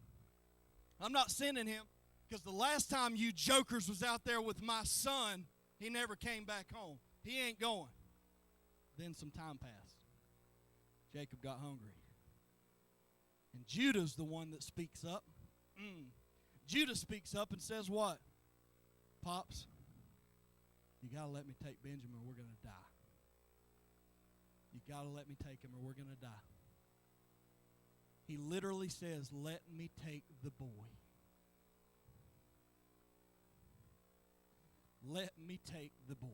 I'm not sending him because the last time you jokers was out there with my son, he never came back home. He ain't going. Then some time passed. Jacob got hungry. And Judah's the one that speaks up. Judah speaks up and says what? Pops, you got to let me take Benjamin or we're going to die. You got to let me take him or we're going to die. He literally says, let me take the boy. Let me take the boy.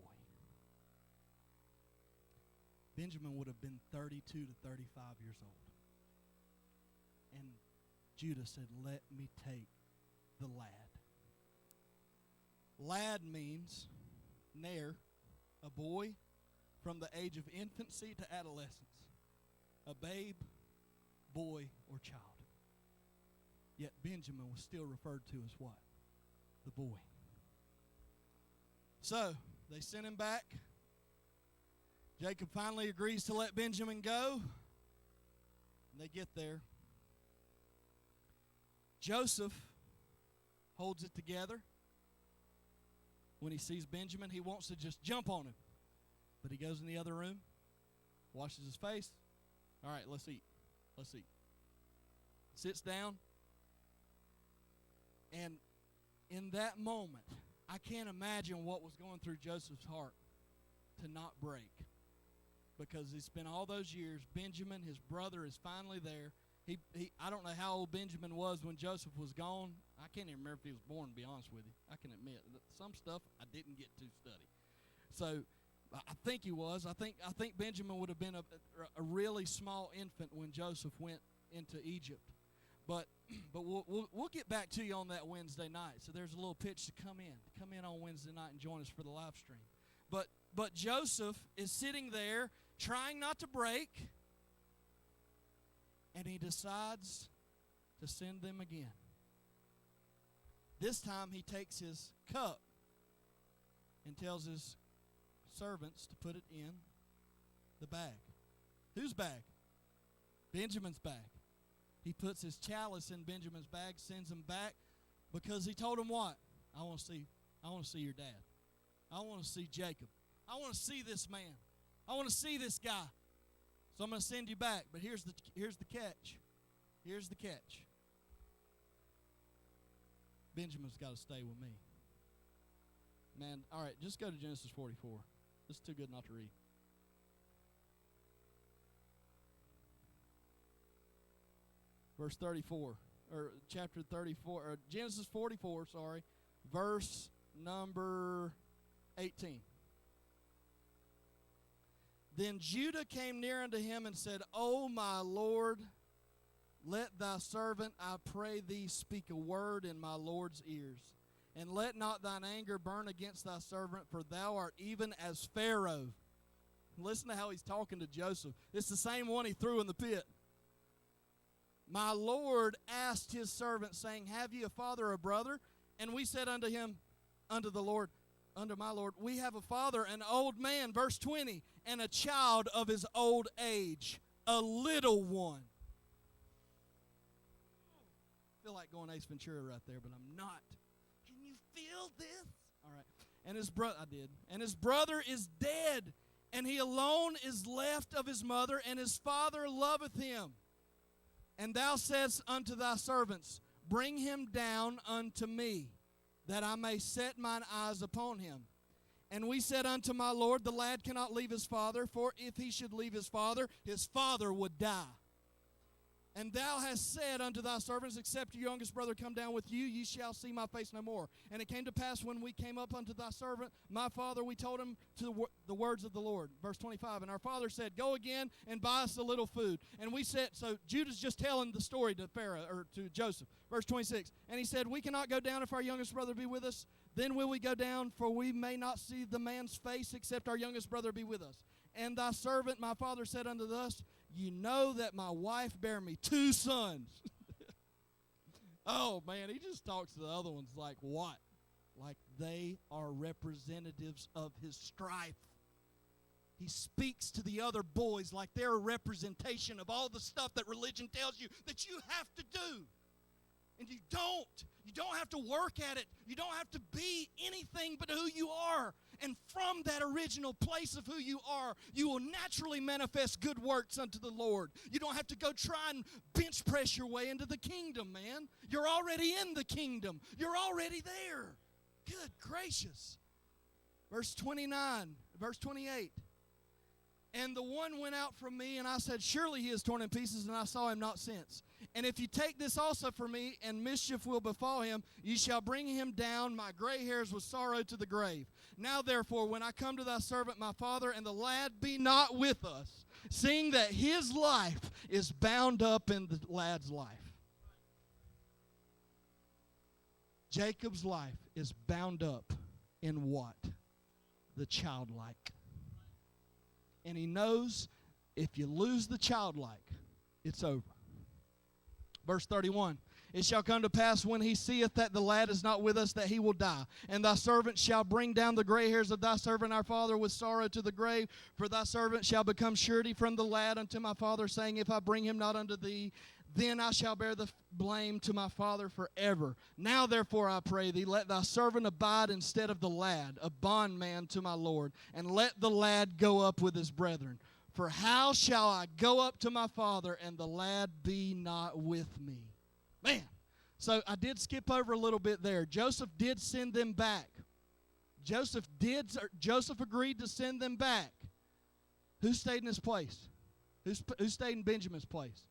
Benjamin would have been 32 to 35 years old. And Judah said, let me take the lad. Lad means ner, a boy from the age of infancy to adolescence. A babe, boy, or child. Yet Benjamin was still referred to as what? The boy. So, they sent him back. Jacob finally agrees to let Benjamin go. And they get there. Joseph holds it together. When he sees Benjamin, he wants to just jump on him. But he goes in the other room, washes his face. All right, let's eat. Let's eat. Sits down. And in that moment, I can't imagine what was going through Joseph's heart to not break. Because it's been all those years. Benjamin, his brother, is finally there. I don't know how old Benjamin was when Joseph was gone. I can't even remember if he was born, to be honest with you. I can admit. Some stuff I didn't get to study. So I think he was. I think Benjamin would have been a really small infant when Joseph went into Egypt. But we'll get back to you on that Wednesday night. So there's a little pitch to come in on Wednesday night and join us for the live stream. But Joseph is sitting there trying not to break, and he decides to send them again. This time he takes his cup and tells his servants to put it in the bag. Whose bag? Benjamin's bag. He puts his chalice in Benjamin's bag, sends him back, because he told him what? I want to see your dad. I want to see Jacob. I want to see this man. I want to see this guy. So I'm going to send you back. But here's the catch. Here's the catch. Benjamin's got to stay with me. Man, all right, just go to Genesis 44. This is too good not to read. Verse 34, or chapter 34, or Genesis 44, verse number 18. Then Judah came near unto him and said, O my Lord, let thy servant, I pray thee, speak a word in my Lord's ears. And let not thine anger burn against thy servant, for thou art even as Pharaoh. Listen to how he's talking to Joseph. It's the same one he threw in the pit. My Lord asked his servant, saying, Have ye a father or a brother? And we said unto him, unto my Lord, we have a father, an old man, verse 20, and a child of his old age, a little one. I feel like going Ace Ventura right there, but I'm not. Can you feel this? All right. And his brother, I did. And his brother is dead, and he alone is left of his mother, and his father loveth him. And thou saidst unto thy servants, Bring him down unto me, that I may set mine eyes upon him. And we said unto my Lord, The lad cannot leave his father, for if he should leave his father would die. And thou hast said unto thy servants, Except your youngest brother come down with you, ye shall see my face no more. And it came to pass, when we came up unto thy servant, my father, we told him to the words of the Lord. Verse 25, and our father said, Go again and buy us a little food. And we said, so Judah's just telling the story to Pharaoh, or to Joseph. Verse 26, and he said, We cannot go down if our youngest brother be with us. Then will we go down, for we may not see the man's face, except our youngest brother be with us. And thy servant, my father, said unto us, You know that my wife bare me 2 sons. Oh, man, he just talks to the other ones like what? Like they are representatives of his strife. He speaks to the other boys like they're a representation of all the stuff that religion tells you that you have to do. And you don't. You don't have to work at it. You don't have to be anything but who you are. And from that original place of who you are, you will naturally manifest good works unto the Lord. You don't have to go try and bench press your way into the kingdom, man. You're already in the kingdom. You're already there. Good gracious. Verse 29, verse 28. And the one went out from me, and I said, Surely he is torn in pieces, and I saw him not since. And if you take this also from me, and mischief will befall him, ye shall bring him down, my gray hairs with sorrow, to the grave. Now therefore, when I come to thy servant my father, and the lad be not with us, seeing that his life is bound up in the lad's life. Jacob's life is bound up in what? The childlike. And he knows if you lose the childlike, it's over. Verse 31, It shall come to pass when he seeth that the lad is not with us, that he will die. And thy servant shall bring down the gray hairs of thy servant our father with sorrow to the grave. For thy servant shall become surety from the lad unto my father, saying, If I bring him not unto thee, then I shall bear the blame to my father forever. Now therefore I pray thee, let thy servant abide instead of the lad, a bondman to my Lord, and let the lad go up with his brethren. For how shall I go up to my father, and the lad be not with me? Man, so I did skip over a little bit there. Joseph did send them back. Joseph agreed to send them back. Who stayed in his place? Who stayed in Benjamin's place?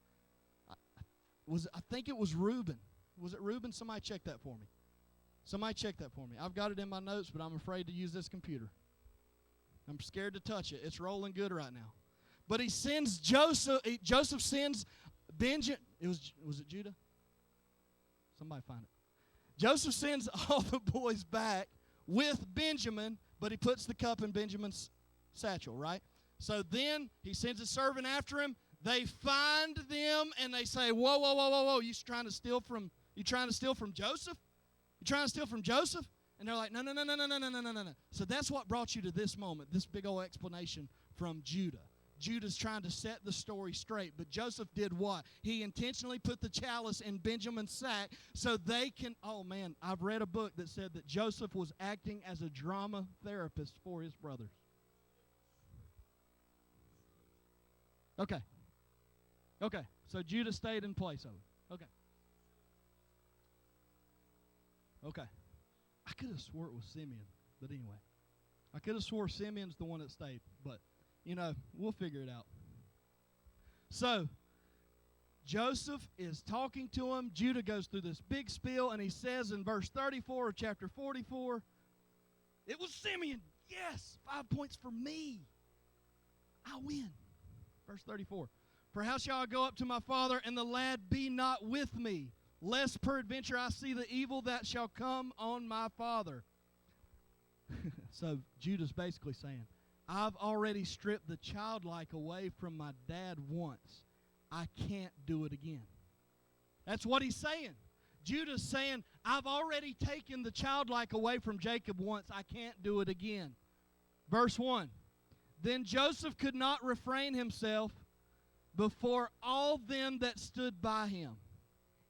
I think it was Reuben. Was it Reuben? Somebody check that for me. Somebody check that for me. I've got it in my notes, but I'm afraid to use this computer. I'm scared to touch it. It's rolling good right now. But he sends Joseph. Joseph sends Benjamin. Was it Judah? Somebody find it. Joseph sends all the boys back with Benjamin, but he puts the cup in Benjamin's satchel, right? So then he sends a servant after him. They find them and they say, "Whoa, whoa, whoa, whoa, whoa! You trying to steal from Joseph? You trying to steal from Joseph?" And they're like, "No, no, no, no, no, no, no, no, no, no." So that's what brought you to this moment, this big old explanation from Judah. Judah's trying to set the story straight, but Joseph did what? He intentionally put the chalice in Benjamin's sack so they can, oh man, I've read a book that said that Joseph was acting as a drama therapist for his brothers. Okay, so Judah stayed in place of it. Okay. I could have swore it was Simeon, but anyway. I could have swore Simeon's the one that stayed, but we'll figure it out. So, Joseph is talking to him. Judah goes through this big spiel, and he says in verse 34 of chapter 44, "It was Simeon. Yes, 5 points for me. I win." Verse 34, "For how shall I go up to my father, and the lad be not with me, lest peradventure I see the evil that shall come on my father?" So Judah's basically saying, I've already stripped the childlike away from my dad once. I can't do it again. That's what he's saying. Judah's saying, I've already taken the childlike away from Jacob once. I can't do it again. Verse 1, "Then Joseph could not refrain himself before all them that stood by him,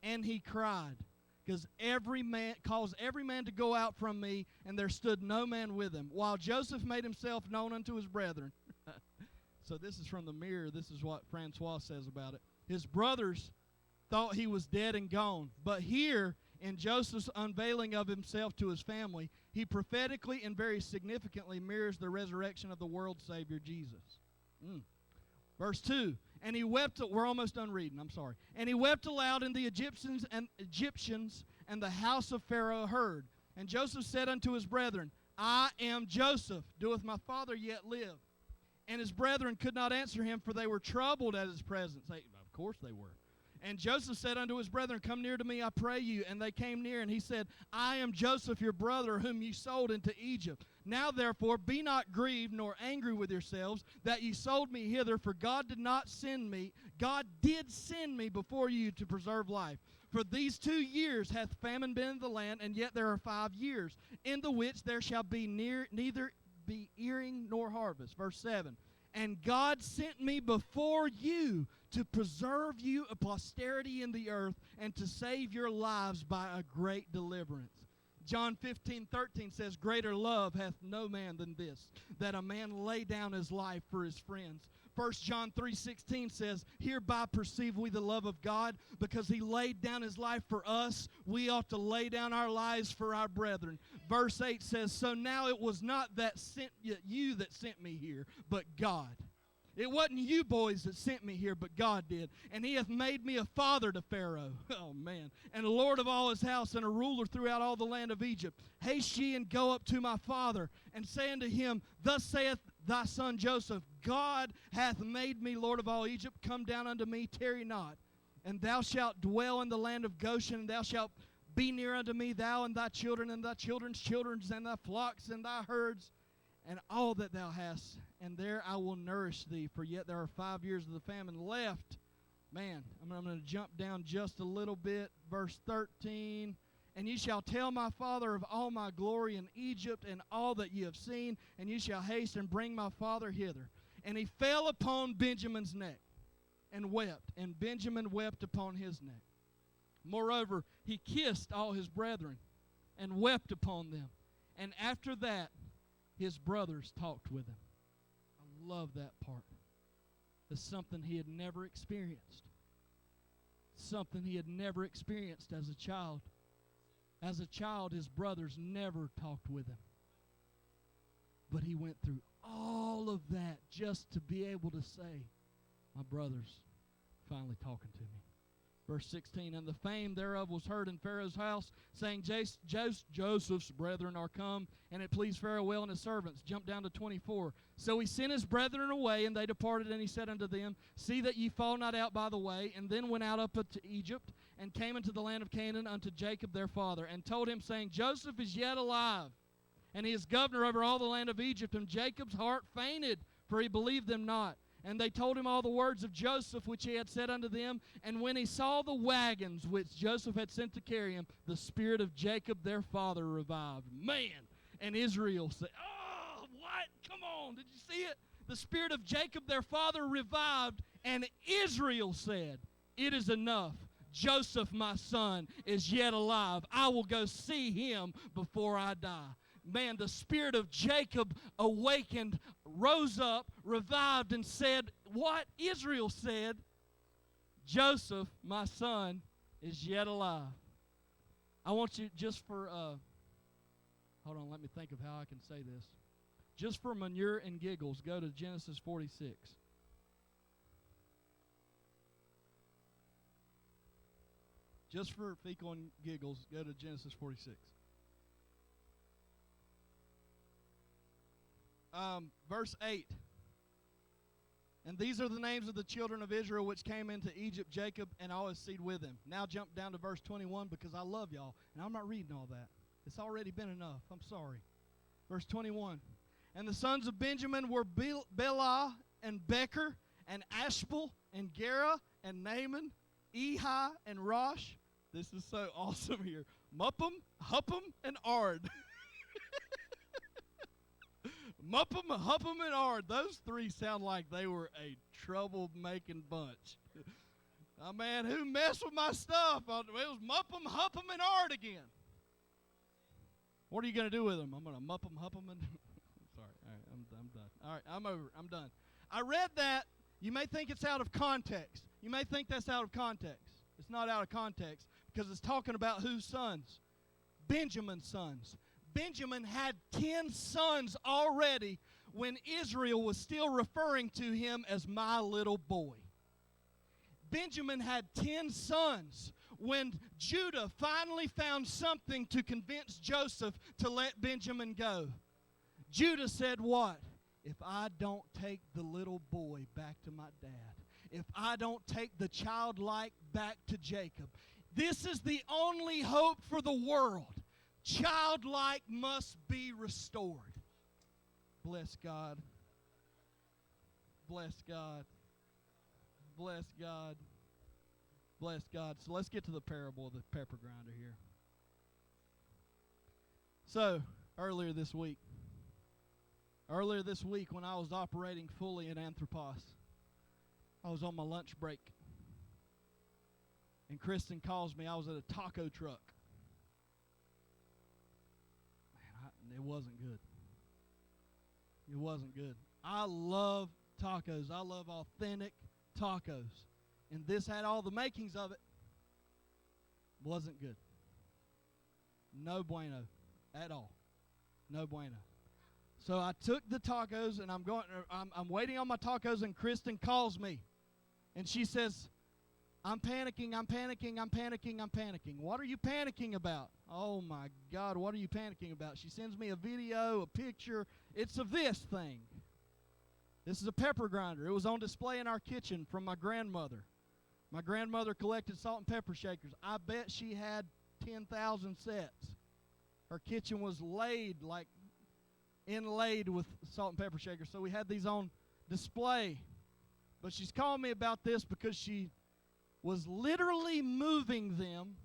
and he cried, because every man to go out from me, and there stood no man with him, while Joseph made himself known unto his brethren." So this is from the Mirror. This is what Francois says about it. "His brothers thought he was dead and gone, but here in Joseph's unveiling of himself to his family, he prophetically and very significantly mirrors the resurrection of the world Savior Jesus." Verse 2, "And he wept," we're almost done reading, I'm sorry. "And he wept aloud, and the Egyptians and the house of Pharaoh heard. And Joseph said unto his brethren, I am Joseph, doeth my father yet live? And his brethren could not answer him, for they were troubled at his presence." Of course they were. "And Joseph said unto his brethren, Come near to me, I pray you. And they came near, and he said, I am Joseph your brother, whom ye sold into Egypt. Now therefore be not grieved nor angry with yourselves that ye sold me hither, for God did send me before you to preserve life. For these 2 years hath famine been in the land, and yet there are 5 years, in the which there shall be neither be earing nor harvest." Verse 7, "And God sent me before you to preserve you a posterity in the earth, and to save your lives by a great deliverance." John 15:13 says, "Greater love hath no man than this, that a man lay down his life for his friends." 1 John 3:16 says, "Hereby perceive we the love of God, because he laid down his life for us. We ought to lay down our lives for our brethren." Verse 8 says, "So now it was not that you that sent me here, but God." It wasn't you boys that sent me here, but God did. "And he hath made me a father to Pharaoh," oh man, "and a lord of all his house, and a ruler throughout all the land of Egypt. Haste ye and go up to my father, and say unto him, Thus saith thy son Joseph, God hath made me lord of all Egypt. Come down unto me, tarry not. And thou shalt dwell in the land of Goshen, and thou shalt be near unto me, thou and thy children, and thy children's children, and thy flocks, and thy herds, and all that thou hast, and there I will nourish thee, for yet there are 5 years of the famine left." Man, I'm going to jump down just a little bit. Verse 13, "And ye shall tell my father of all my glory in Egypt, and all that ye have seen, and ye shall haste and bring my father hither." And he fell upon Benjamin's neck. and wept, and Benjamin wept upon his neck. Moreover, he kissed all his brethren and wept upon them. And after that, his brothers talked with him. I love that part. It's something he had never experienced. Something he had never experienced as a child. As a child, his brothers never talked with him. But he went through all of that just to be able to say, my brother's finally talking to me. Verse 16, and the fame thereof was heard in Pharaoh's house, saying, Joseph's brethren are come, and it pleased Pharaoh well and his servants. Jump down to 24. So he sent his brethren away, and they departed, and he said unto them, see that ye fall not out by the way, and then went out up to Egypt, and came into the land of Canaan unto Jacob their father, and told him, saying, Joseph is yet alive, and he is governor over all the land of Egypt. And Jacob's heart fainted, for he believed them not. And they told him all the words of Joseph which he had said unto them. And when he saw the wagons which Joseph had sent to carry him, the spirit of Jacob their father revived. Man! And Israel said, oh, what? Come on, did you see it? The spirit of Jacob their father revived, and Israel said, it is enough. Joseph my son is yet alive. I will go see him before I die. Man, the spirit of Jacob awakened, rose up, revived, and said what Israel said, Joseph, my son, is yet alive. I want you just for, hold on, let me think of how I can say this. Just for manure and giggles, go to Genesis 46. Just for fecal and giggles, go to Genesis 46. Verse 8. And these are the names of the children of Israel which came into Egypt, Jacob and all his seed with him. Now jump down to verse 21 because I love y'all. And I'm not reading all that. It's already been enough. I'm sorry. Verse 21. And the sons of Benjamin were Bela and Becher and Ashbel and Gera and Naaman, Ehi and Rosh. This is so awesome here. Muppim, Huppim, and Ard. Muppim, Huppim, and Ard. Those three sound like they were a trouble-making bunch. Man, who messed with my stuff? It was Muppim, Huppim, and Ard again. What are you going to do with them? I'm going to Muppim, Huppim, and... Sorry. All right, I'm done. All right, I'm over. I'm done. I read that. You may think it's out of context. You may think that's out of context. It's not out of context because it's talking about whose sons? Benjamin's sons. Benjamin had 10 sons already when Israel was still referring to him as my little boy. Benjamin had 10 sons when Judah finally found something to convince Joseph to let Benjamin go. Judah said what? If I don't take the little boy back to my dad, if I don't take the childlike back to Jacob, this is the only hope for the world. Childlike must be restored. Bless God. Bless God. Bless God. Bless God. So let's get to the parable of the pepper grinder here. So, earlier this week when I was operating fully in Anthropos, I was on my lunch break. And Kristen calls me. I was at a taco truck. Man, it wasn't good. It wasn't good. I love tacos. I love authentic tacos. And this had all the makings of it. Wasn't good. No bueno at all. No bueno. So I took the tacos and I'm waiting on my tacos and Kristen calls me. And she says, I'm panicking. What are you panicking about? Oh my God, what are you panicking about? She sends me a video, a picture. It's of this thing. This is a pepper grinder. It was on display in our kitchen from my grandmother. My grandmother collected salt and pepper shakers. I bet she had 10,000 sets. Her kitchen was inlaid with salt and pepper shakers. So we had these on display. But she's calling me about this because she was literally moving them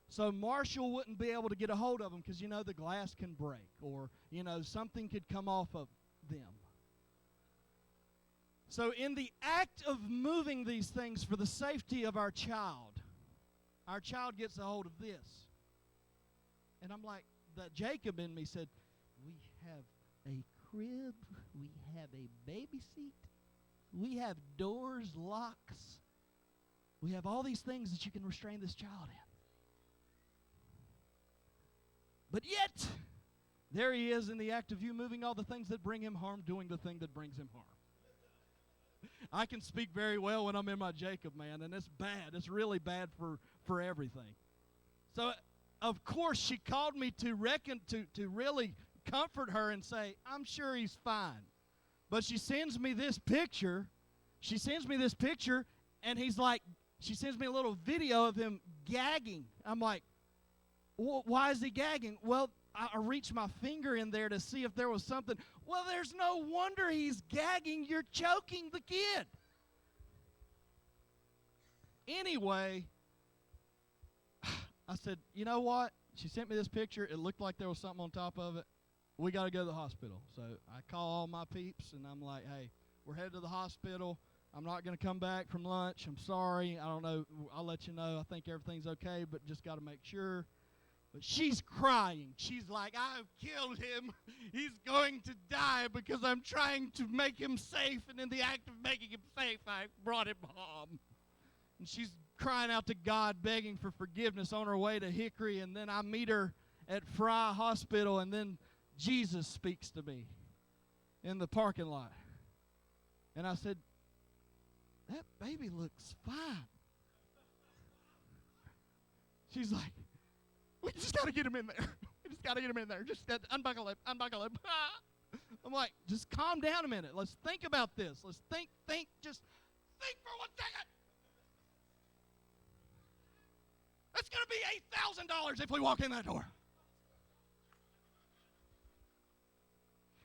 so Marshall wouldn't be able to get a hold of them because, the glass can break or, something could come off of them. So in the act of moving these things for the safety of our child gets a hold of this. And I'm like, the Jacob in me said, we have a crib, we have a baby seat, we have doors, locks, we have all these things that you can restrain this child in. But yet, there he is in the act of you moving all the things that bring him harm, doing the thing that brings him harm. I can speak very well when I'm in my Jacob, man, and it's bad. It's really bad for everything. So, of course, she called me to really comfort her and say, I'm sure he's fine. But she sends me this picture. And he's like, she sends me a little video of him gagging. I'm like, why is he gagging? Well, I reached my finger in there to see if there was something. Well, there's no wonder he's gagging. You're choking the kid. Anyway, I said, you know what? She sent me this picture. It looked like there was something on top of it. We got to go to the hospital. So I call all my peeps, and I'm like, hey, we're headed to the hospital. I'm not going to come back from lunch. I'm sorry. I don't know. I'll let you know. I think everything's okay, but just got to make sure. But she's crying. She's like, I've killed him. He's going to die because I'm trying to make him safe, and in the act of making him safe, I brought him home. And she's crying out to God, begging for forgiveness on her way to Hickory, and then I meet her at Fry Hospital, and then Jesus speaks to me in the parking lot. And I said, that baby looks fine. She's like, we just got to get him in there. We just got to get him in there. Just unbuckle him. I'm like, just calm down a minute. Let's think about this. Let's think, just think for 1 second. That's going to be $8,000 if we walk in that door.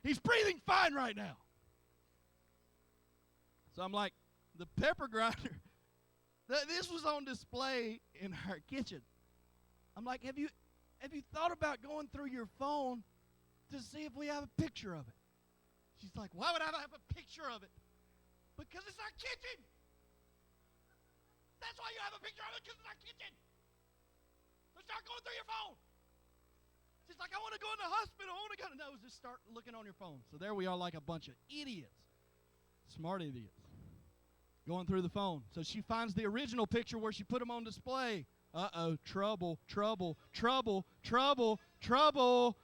He's breathing fine right now. So I'm like, the pepper grinder, this was on display in our kitchen. I'm like, have you thought about going through your phone to see if we have a picture of it? She's like, why would I have a picture of it? Because it's our kitchen. That's why you have a picture of it, because it's our kitchen. So start going through your phone. She's like, I want to go in the hospital. I want to go. No, just start looking on your phone. So there we are like a bunch of idiots. Smart idiots. Going through the phone. So she finds the original picture where she put them on display. Uh-oh, trouble.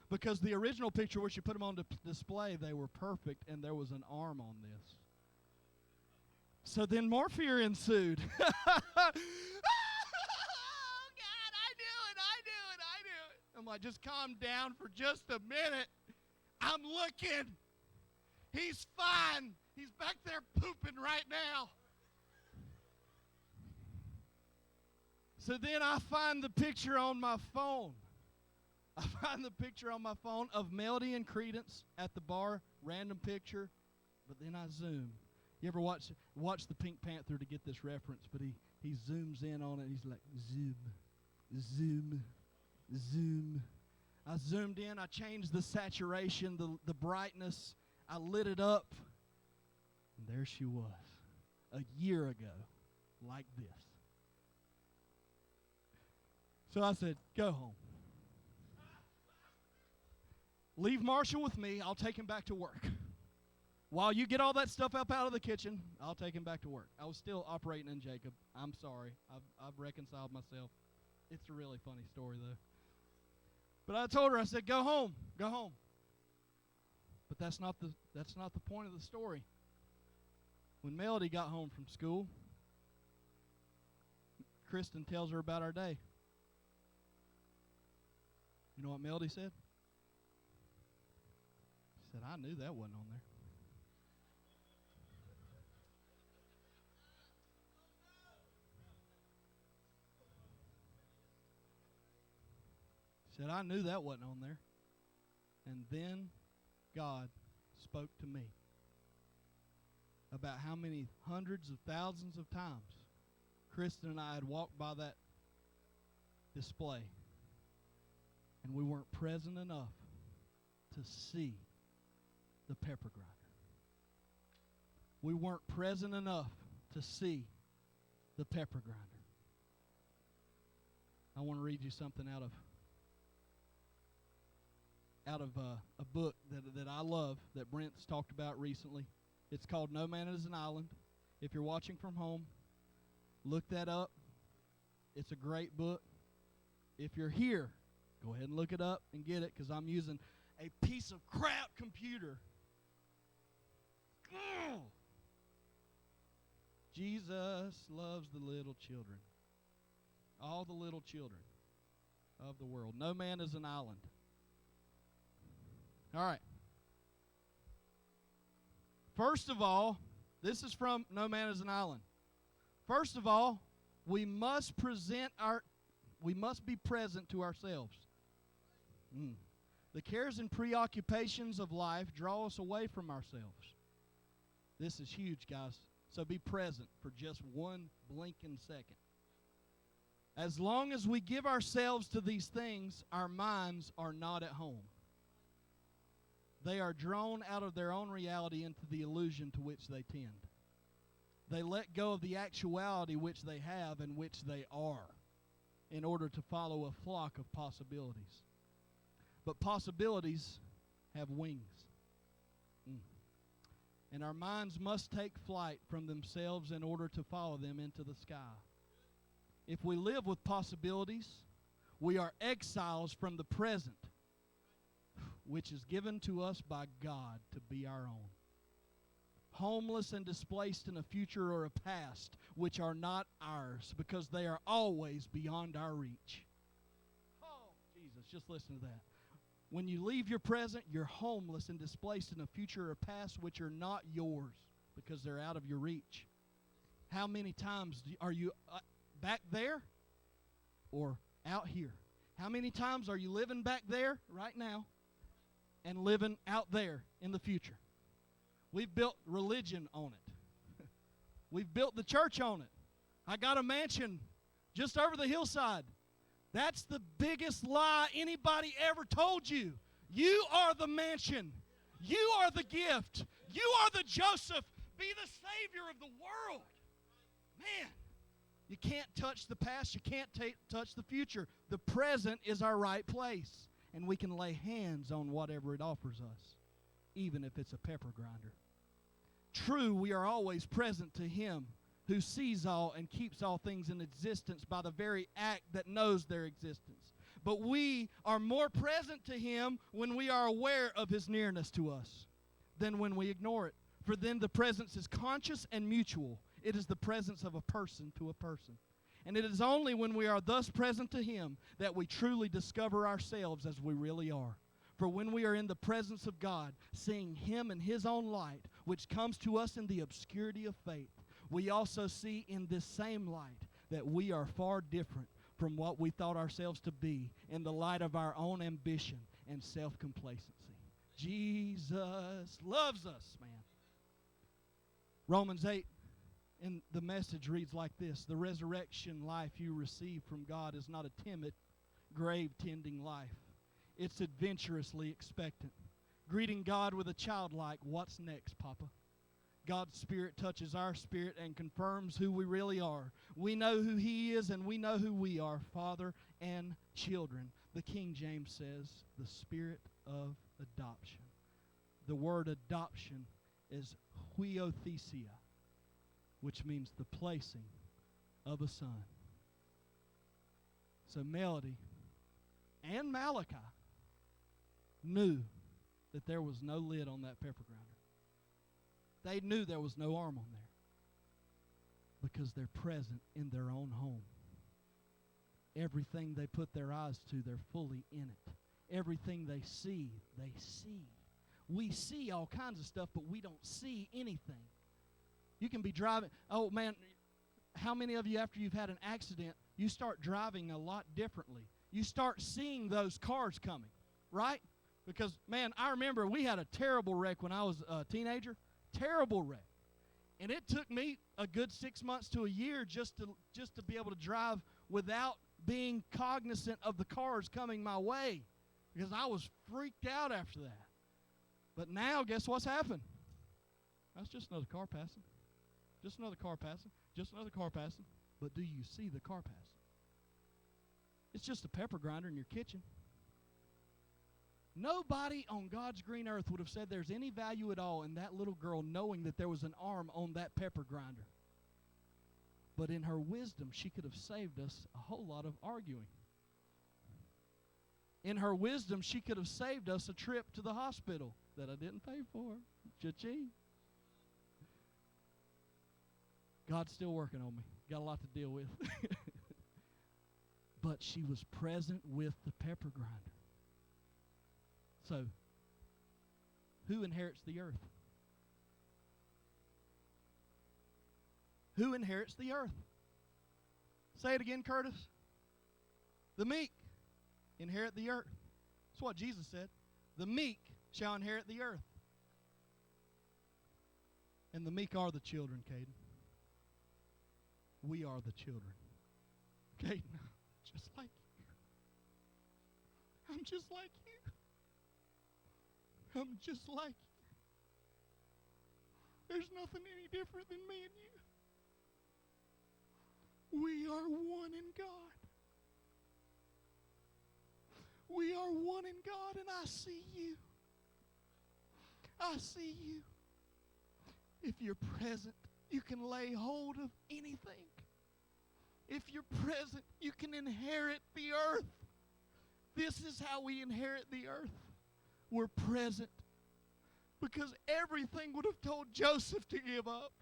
Because the original picture where she put them on display, they were perfect, and there was an arm on this. So then more fear ensued. I'm like, just calm down for just a minute. I'm looking. He's fine. He's back there pooping right now. So then I find the picture on my phone. Of Melody and Credence at the bar, random picture, but then I zoom. You ever watch the Pink Panther to get this reference, but he zooms in on it, and he's like, zoom. I zoomed in, I changed the saturation, the brightness, I lit it up, and there she was, a year ago, like this. So I said, go home. Leave Marshall with me, I'll take him back to work. While you get all that stuff up out of the kitchen, I'll take him back to work. I was still operating in Jacob. I'm sorry, I've reconciled myself. It's a really funny story, though. But I told her, I said, go home. But that's not the point of the story. When Melody got home from school, Kristen tells her about our day. You know what Melody said? She said, I knew that wasn't on there. Said, I knew that wasn't on there. And then God spoke to me about how many hundreds of thousands of times Kristen and I had walked by that display, and we weren't present enough to see the pepper grinder. we weren't present enough to see the pepper grinder. I want to read you something out of a book that I love that Brent's talked about recently. It's called No Man is an Island. If you're watching from home, look that up. It's a great book. If you're here, go ahead and look it up and get it, because I'm using a piece of crap computer. Ugh. Jesus loves the little children. All the little children of the world. No man is an island. All right. First of all, this is from No Man is an Island. First of all, we must be present to ourselves. The cares and preoccupations of life draw us away from ourselves. This is huge, guys. So be present for just one blinking second. As long as we give ourselves to these things, our minds are not at home. They are drawn out of their own reality into the illusion to which they tend. They let go of the actuality which they have and which they are in order to follow a flock of possibilities. But possibilities have wings. And our minds must take flight from themselves in order to follow them into the sky. If we live with possibilities, we are exiles from the present, which is given to us by God to be our own. Homeless and displaced in a future or a past which are not ours, because they are always beyond our reach. Oh, Jesus, just listen to that. When you leave your present, you're homeless and displaced in a future or past which are not yours, because they're out of your reach. How many times are you back there or out here? How many times are you living back there right now and living out there in the future? We've built religion on it. We've built the church on it. I got a mansion just over the hillside. That's the biggest lie anybody ever told you. You are the mansion. You are the gift. You are the Joseph. Be the Savior of the world. Man, you can't touch the past. You can't touch the future. The present is our right place, and we can lay hands on whatever it offers us, even if it's a pepper grinder. True, we are always present to Him who sees all and keeps all things in existence by the very act that knows their existence. But we are more present to Him when we are aware of His nearness to us than when we ignore it. For then the presence is conscious and mutual. It is the presence of a person to a person. And it is only when we are thus present to Him that we truly discover ourselves as we really are. For when we are in the presence of God, seeing Him in His own light, which comes to us in the obscurity of faith, we also see in this same light that we are far different from what we thought ourselves to be in the light of our own ambition and self-complacency. Jesus loves us, man. Romans 8 in the Message reads like this: the resurrection life you receive from God is not a timid, grave-tending life. It's adventurously expectant, greeting God with a childlike, "What's next, Papa?" God's Spirit touches our spirit and confirms who we really are. We know who He is, and we know who we are, Father and children. The King James says, the Spirit of adoption. The word adoption is huiothesia, which means the placing of a son. So Melody and Malachi knew that there was no lid on that pepper grinder. They knew there was no arm on there because they're present in their own home. Everything they put their eyes to, they're fully in it. Everything they see, they see. We see all kinds of stuff, but we don't see anything. You can be driving. Oh, man, how many of you, after you've had an accident, you start driving a lot differently? You start seeing those cars coming, right? Because, man, I remember we had a terrible wreck when I was a teenager. Terrible wreck. And it took me a good 6 months to a year just to be able to drive without being cognizant of the cars coming my way, because I was freaked out after that. But now, guess what's happened? That's just another car passing. Just another car passing. Just another car passing. But do you see the car passing? It's just a pepper grinder in your kitchen. Nobody on God's green earth would have said there's any value at all in that little girl knowing that there was an arm on that pepper grinder. But in her wisdom, she could have saved us a whole lot of arguing. In her wisdom, she could have saved us a trip to the hospital that I didn't pay for. Cha-ching. God's still working on me. Got a lot to deal with. But she was present with the pepper grinder. So, who inherits the earth? Who inherits the earth? Say it again, Curtis. The meek inherit the earth. That's what Jesus said. The meek shall inherit the earth. And the meek are the children, Caden. We are the children. Caden, just like you. I'm just like you. I'm just like you. There's nothing any different than me and you. We are one in God. We are one in God, and I see you. I see you. If you're present, you can lay hold of anything. If you're present, you can inherit the earth. This is how we inherit the earth. We're present. Because everything would have told Joseph to give up.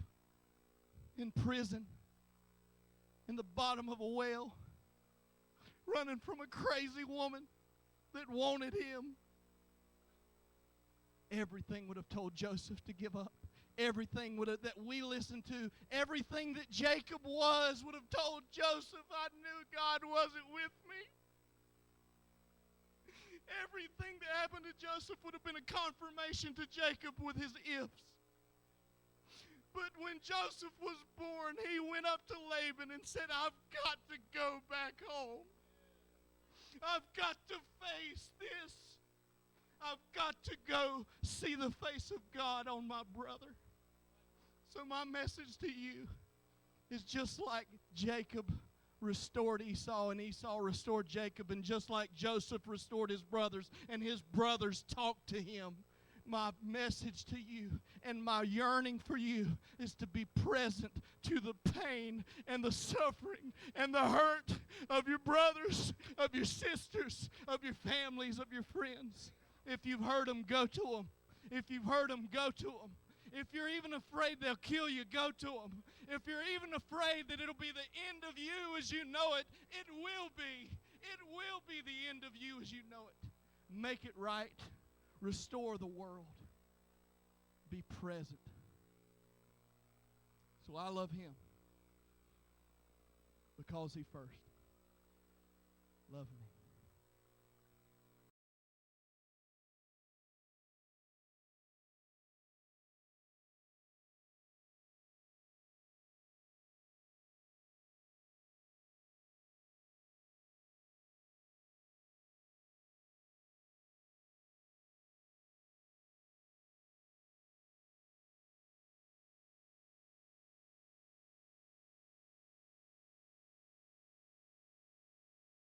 In prison, in the bottom of a well, running from a crazy woman that wanted him. Everything would have told Joseph to give up. Everything that we listened to, everything that Jacob was would have told Joseph, I knew God wasn't with me. Everything that happened to Joseph would have been a confirmation to Jacob with his ifs. But when Joseph was born, he went up to Laban and said, I've got to go back home. I've got to face this. I've got to go see the face of God on my brother. So my message to you is just like Jacob restored Esau and Esau restored Jacob, and just like Joseph restored his brothers and his brothers talked to him, my message to you and my yearning for you is to be present to the pain and the suffering and the hurt of your brothers, of your sisters, of your families, of your friends. If you've hurt them, go to them. If you've hurt them, go to them. If you're even afraid they'll kill you, go to them. If you're even afraid that it'll be the end of you as you know it, it will be. It will be the end of you as you know it. Make it right. Restore the world. Be present. So I love him because he first loved me.